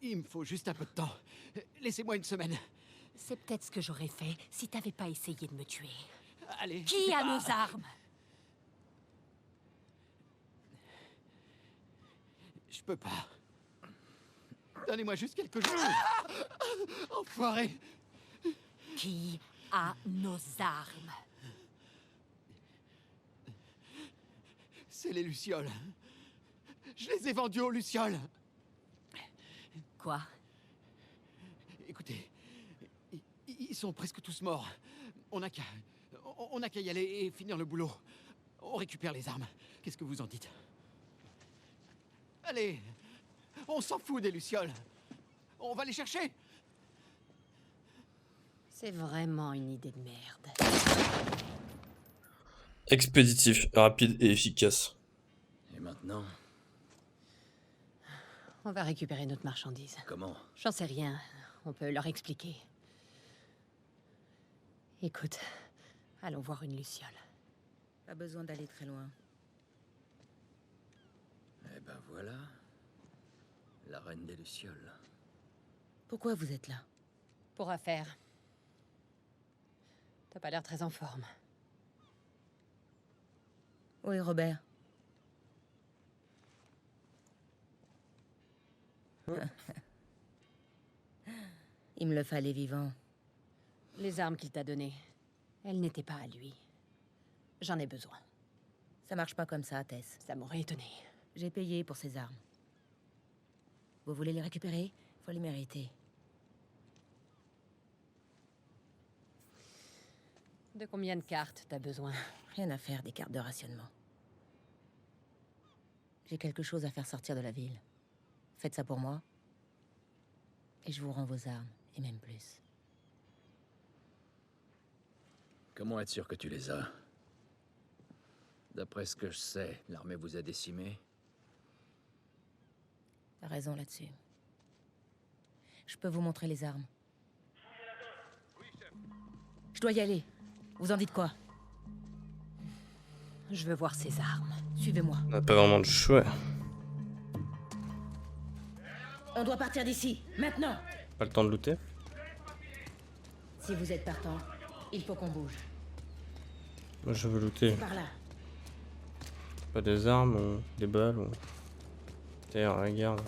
Il me faut juste un peu de temps. Laissez-moi une semaine. C'est peut-être ce que j'aurais fait si t'avais pas essayé de me tuer. Allez. Qui a nos armes? Je peux pas. Donnez-moi juste quelques jours. Enfoiré. Qui a nos armes? C'est les Lucioles. Je les ai vendus aux Lucioles. Quoi? Écoutez, ils sont presque tous morts. On n'a qu'à y aller et finir le boulot. On récupère les armes. Qu'est-ce que vous en dites? Allez, on s'en fout des Lucioles. On va les chercher. C'est vraiment une idée de merde. Expéditif, rapide et efficace. Et maintenant? On va récupérer notre marchandise. Comment? J'en sais rien. On peut leur expliquer. Écoute, allons voir une Luciole. Pas besoin d'aller très loin. Eh ben voilà. La reine des Lucioles. Pourquoi vous êtes là? Pour affaire. T'as pas l'air très en forme. Où est Robert? Il me le fallait vivant. Les armes qu'il t'a données, elles n'étaient pas à lui. J'en ai besoin. Ça marche pas comme ça, Tess. Ça m'aurait étonné. J'ai payé pour ces armes. Vous voulez les récupérer? Faut les mériter. De combien de cartes t'as besoin? Rien à faire des cartes de rationnement. J'ai quelque chose à faire sortir de la ville. Faites ça pour moi. Et je vous rends vos armes, et même plus. Comment être sûr que tu les as? D'après ce que je sais, l'armée vous a décimés. T'as raison là-dessus. Je peux vous montrer les armes. Je dois y aller. Vous en dites quoi? Je veux voir ces armes. Suivez-moi. On n'a pas vraiment de choix. On doit partir d'ici, maintenant. Pas le temps de looter. Si vous êtes partant, il faut qu'on bouge. Moi je veux looter. Par là. Pas des armes ou des balles ou... Terre, regarde.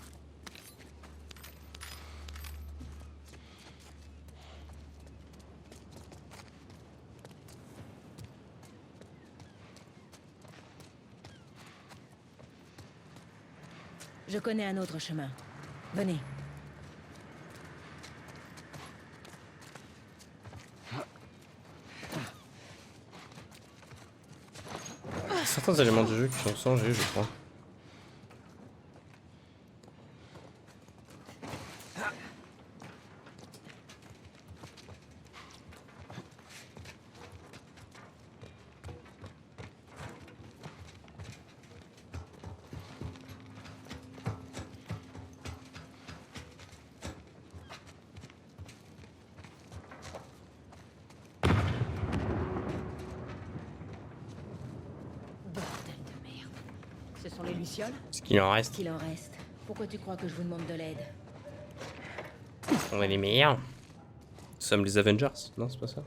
Je connais un autre chemin. Venez. Certains éléments du jeu qui sont changés, je crois. Ce sont les lucioles? Ce qu'il en reste. Ce qu'il en reste. Pourquoi tu crois que je vous demande de l'aide? On est les meilleurs. Nous sommes les Avengers. Non, c'est pas ça.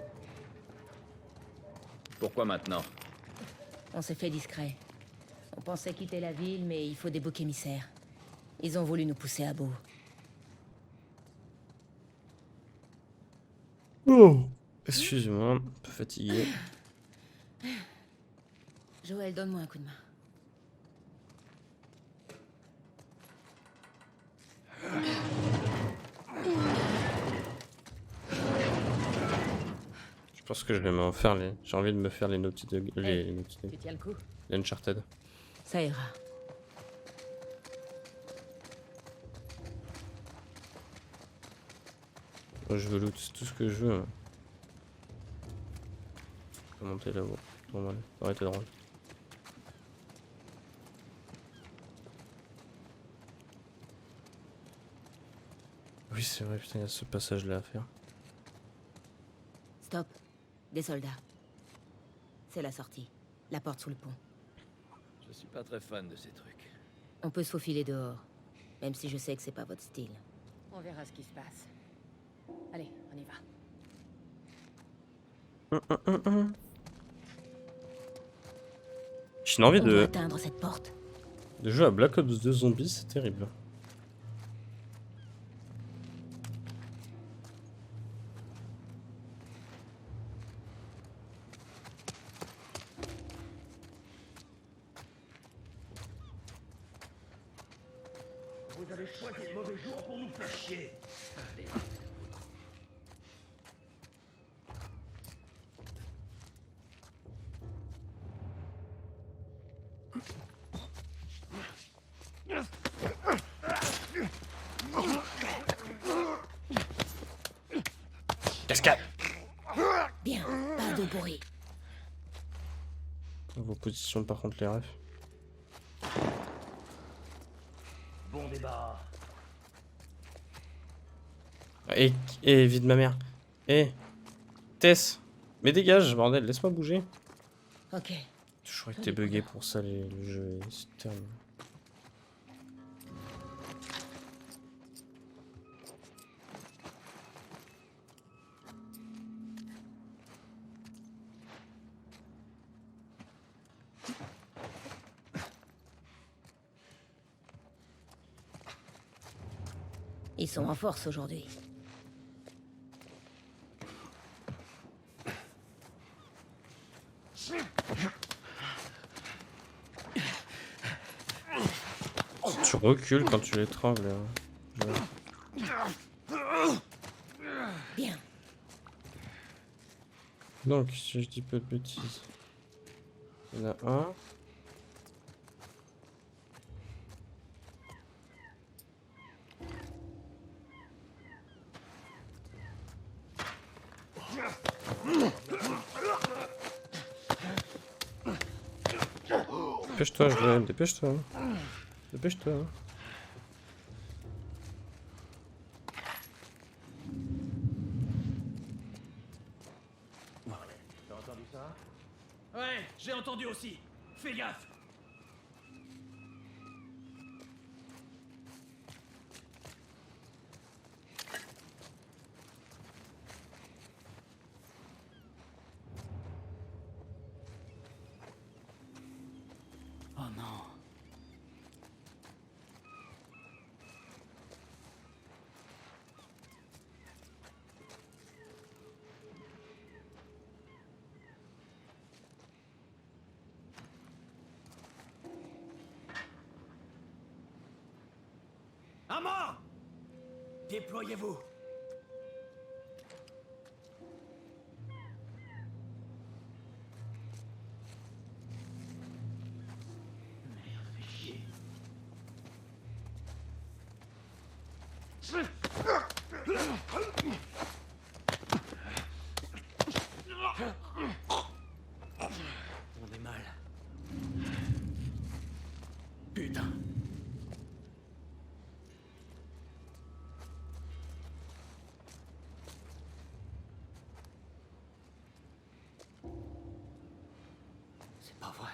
Pourquoi maintenant? On s'est fait discret. On pensait quitter la ville, mais il faut des boucs émissaires. Ils ont voulu nous pousser à bout. Oh. Excuse-moi, un peu fatigué. Joël, donne-moi un coup de main. Je pense que je vais m'en faire les... J'ai envie de me faire les Naughty Dog... Hey, Naughty Dog. tu tiens le coup? Les Uncharted. Ça ira. Moi je veux loot, c'est tout ce que je veux. Hein. Je peux monter là-haut. Normal. Ça aurait été drôle. Oui c'est vrai, putain, il y a ce passage là à faire. Stop. Des soldats. C'est la sortie. La porte sous le pont. Je suis pas très fan de ces trucs. On peut se faufiler dehors. Même si je sais que c'est pas votre style. On verra ce qui se passe. Allez, on y va. J'ai envie On doit de... atteindre cette porte. De jouer à Black Ops 2 Zombies, c'est terrible. Vous avez choisi le mauvais jour pour nous faire chier. Cascade. Bien, pas de bruit. Vos positions par contre les refs. Bon débat. Et vide ma mère. Tess. Mais dégage, bordel, laisse-moi bouger. Ok. Je crois que t'es bugué pour ça, le jeu est terrible. Ils sont en force aujourd'hui. Tu recules quand tu l'étrangles. Ouais. Bien. Donc, si je dis pas de bêtises, il y en a un. Dépêche-toi, Joël, dépêche-toi. Dépêche-toi. T'as entendu ça? Ouais, j'ai entendu aussi. Fais gaffe. Oh non. À mort! Déployez-vous. On est mal. Putain. C'est pas vrai.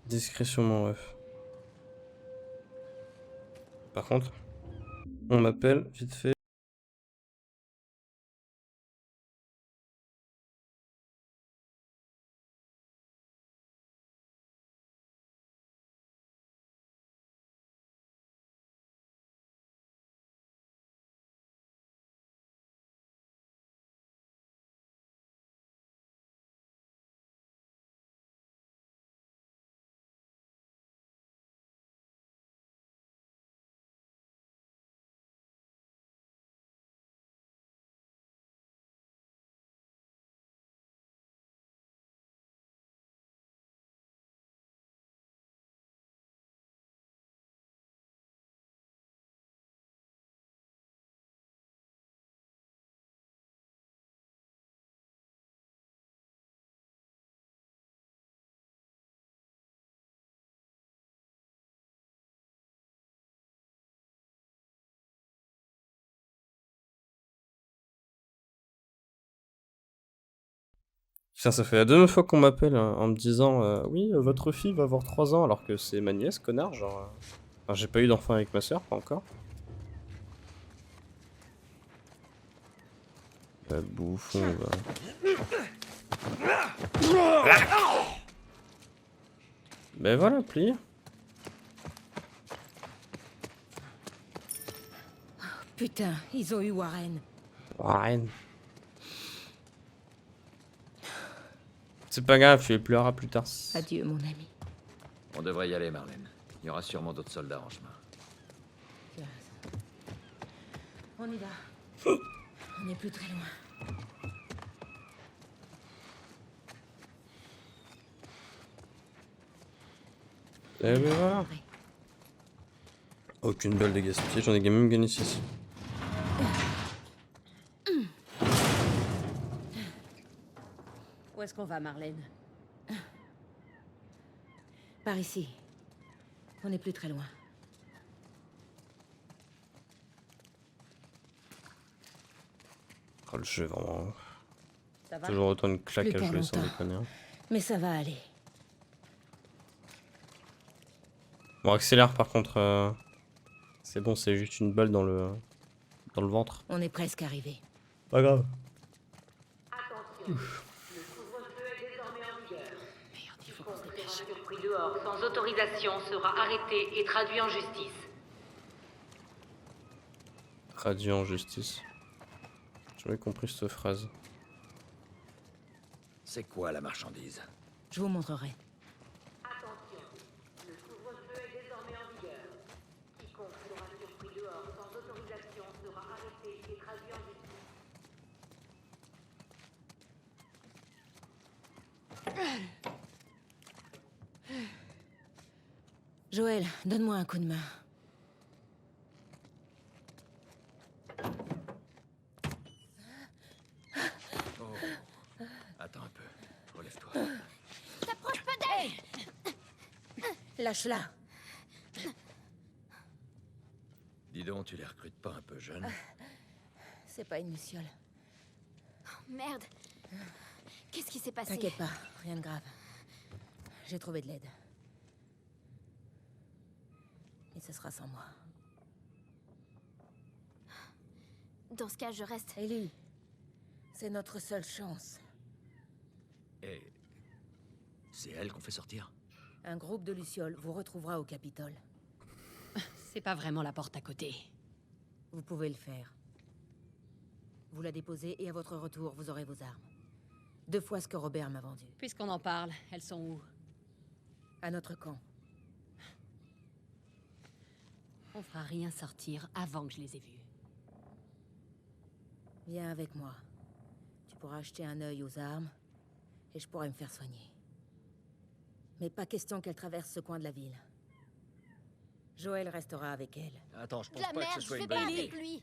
Discrétion, mon ref. Par contre, on m'appelle vite fait. Putain, ça fait la deuxième fois qu'on m'appelle en me disant oui, votre fille va avoir 3 ans alors que c'est ma nièce, connard. Genre, enfin, j'ai pas eu d'enfant avec ma soeur, pas encore. Bouffon, va. Ben voilà, plié. Putain, ils ont eu Warren. Warren. C'est pas grave, tu les pleureras plus tard. Adieu, mon ami. On devrait y aller, Marlène. Il y aura sûrement d'autres soldats en chemin. Tu as raison. On y va. On n'est plus très loin. Eh ben voilà. Aucune balle de gaspillée, j'en ai même gagné 6. Où est-ce qu'on va, Marlène? Par ici. On n'est plus très loin. Oh, le jeu, vraiment. Ça va? Toujours autant une claque Plus à pour jouer sans longtemps. déconner. Hein. Mais ça va aller. Bon, accélère par contre. C'est bon, c'est juste une balle dans le ventre. On est presque arrivé. Pas grave. Attention, le couvre-feu est désormais en vigueur. Quiconque sera surpris dehors sans autorisation sera arrêté et traduit en justice. Traduit en justice. J'ai jamais compris cette phrase. C'est quoi la marchandise? Je vous montrerai. Attention, le couvre-feu est désormais en vigueur. Quiconque sera surpris dehors sans autorisation sera arrêté et traduit en justice. Joël, donne-moi un coup de main. Oh. Attends un peu. Relève-toi. T'approches pas d'elle! Lâche-la. Dis donc, tu les recrutes pas un peu jeunes? C'est pas une luciole. Oh, merde. Qu'est-ce qui s'est passé? T'inquiète pas, rien de grave. J'ai trouvé de l'aide. Et ce sera sans moi. Dans ce cas, je reste. Ellie, c'est notre seule chance. Et... c'est elle qu'on fait sortir? Un groupe de lucioles vous retrouvera au Capitole. C'est pas vraiment la porte à côté. Vous pouvez le faire. Vous la déposez et à votre retour, vous aurez vos armes. 2 fois ce que Robert m'a vendu. Puisqu'on en parle, elles sont où? À notre camp. On fera rien sortir avant que je les ai vues. Viens avec moi. Tu pourras acheter un œil aux armes et je pourrai me faire soigner. Mais pas question qu'elle traverse ce coin de la ville. Joël restera avec elle. Attends, je De pense la pas que merde, ce je soit vais une pas bonne avec idée. lui.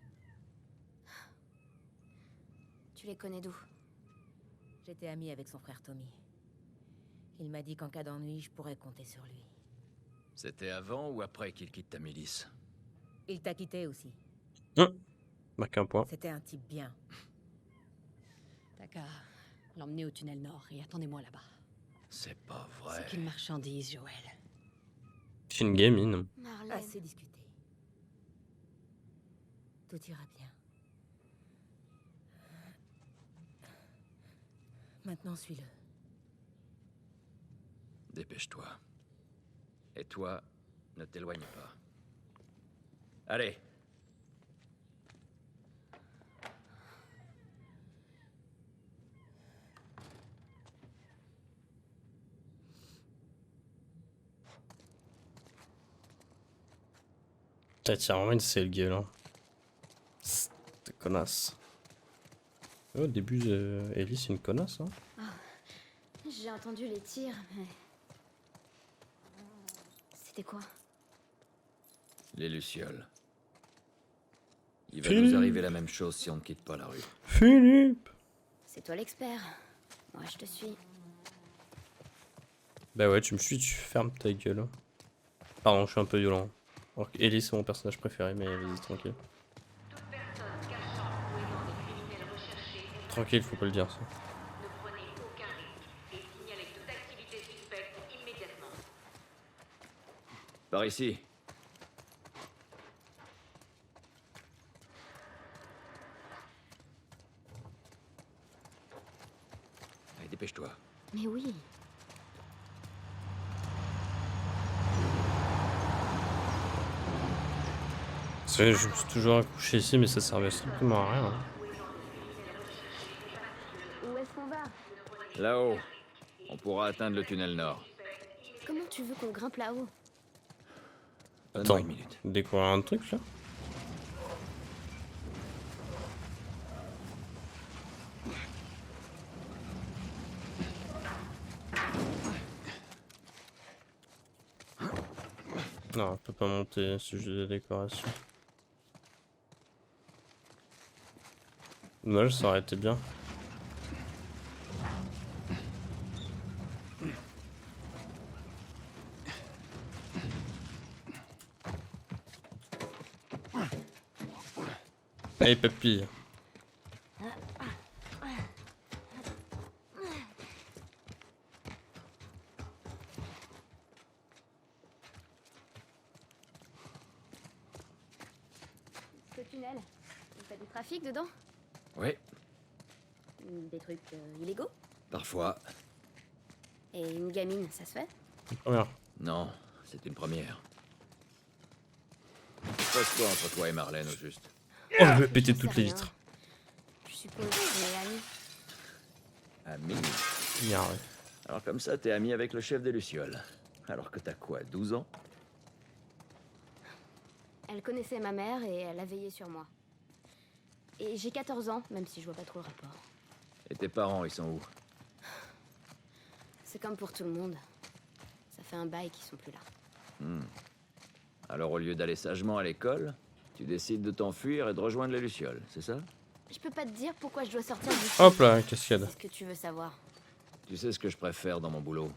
Tu les connais d'où? J'étais amie avec son frère Tommy. Il m'a dit qu'en cas d'ennui, je pourrais compter sur lui. C'était avant ou après qu'il quitte ta milice? Il t'a quitté aussi. Marque un point. C'était un type bien. T'as qu'à l'emmener au tunnel nord et attendez-moi là-bas. C'est pas vrai. C'est qu'une marchandise, Joël. C'est une gamine. Marlène. Assez discuté. Tout ira bien. Maintenant, suis-le. Dépêche-toi. Et toi, ne t'éloigne pas. Allez. Putain, tiens, vraiment une sale gueule. Hein. T'es connasse. Au début, Ellie, c'est une connasse. Hein. Oh, j'ai entendu les tirs, mais... C'était quoi? Les lucioles. Il va Philippe. nous arriver la même chose si on ne quitte pas la rue. Philippe! C'est toi l'expert. Moi, je te suis. Bah ouais, tu me suis, tu fermes ta gueule. Hein. Pardon, je suis un peu violent. Alors que Ellie, c'est mon personnage préféré, mais vas-y, tranquille. Tranquille, faut pas le dire ça. Ne prenez aucun risque et signalez toute activité suspecte immédiatement. Par ici. Allez, dépêche-toi. Mais oui. Je me suis toujours accouché ici, mais ça servait strictement à rien. Hein. Où est-ce qu'on va? Là-haut. On pourra atteindre le tunnel nord. Comment tu veux qu'on grimpe là-haut? Donne-moi Attends, une minute. découvrir un truc là? Non, on peut pas monter, c'est juste des décorations. Dommage, ça aurait été bien. Allez, papille. Ce tunnel, t'as du trafic dedans? Oui, Des trucs illégaux? parfois. Et une gamine, ça se fait? Première. Non, c'est une première. Passe-toi entre toi et Marlène, au juste. Oh, je vais péter J'en toutes sais les rien. vitres. Je suppose qu'on est amis. Ami. Bien, ouais. Alors comme ça, t'es ami avec le chef des Lucioles. Alors que t'as quoi, 12 ans? Elle connaissait ma mère et elle a veillé sur moi. Et j'ai 14 ans, même si je vois pas trop le rapport. Et tes parents, ils sont où? C'est comme pour tout le monde. Ça fait un bail qu'ils sont plus là. Alors au lieu d'aller sagement à l'école, tu décides de t'enfuir et de rejoindre les Lucioles, c'est ça? Je peux pas te dire pourquoi je dois sortir du... Hop là, cascade. Est-ce que tu veux savoir? Tu sais ce que je préfère dans mon boulot?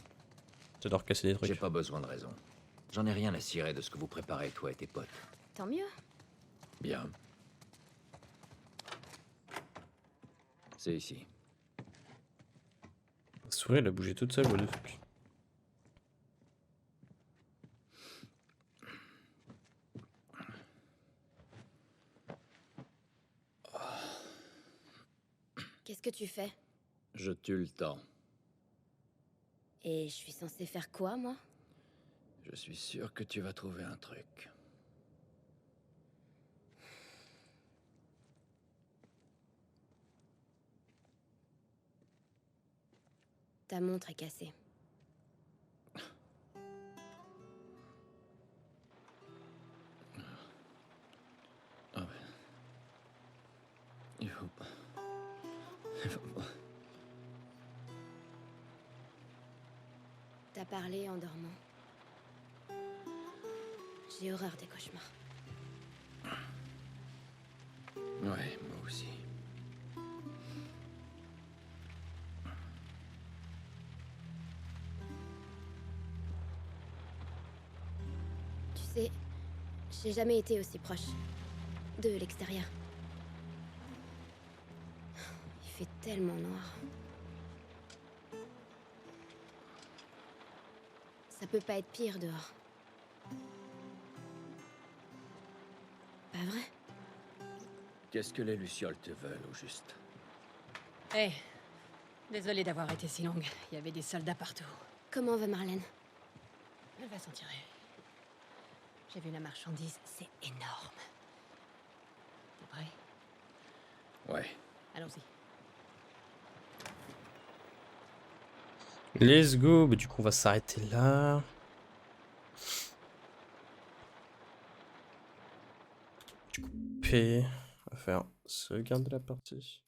J'adore casser des trucs. J'ai pas besoin de raison. J'en ai rien à cirer de ce que vous préparez, toi et tes potes. Tant mieux. Bien. C'est ici. La souris, elle a bougé toute seule, what the fuck. Qu'est-ce que tu fais? Je tue le temps. Et je suis censée faire quoi, moi? Je suis sûr que tu vas trouver un truc. Ta montre est cassée. Ah ouais. Il faut pas. Il faut pas. T'as parlé en dormant. J'ai horreur des cauchemars. Ouais, moi aussi. Tu sais, j'ai jamais été aussi proche de l'extérieur. Il fait tellement noir. Ça peut pas être pire dehors. Pas vrai? Qu'est-ce que les Lucioles te veulent, au juste? Hé, désolée d'avoir été si longue. Il y avait des soldats partout. Comment va Marlène? Elle va s'en tirer. J'ai vu la marchandise, c'est énorme. T'es prêt? Ouais. Allons-y. Let's go. Bah, du coup, on va s'arrêter là. Du coup, P. On va faire sauvegarder la partie.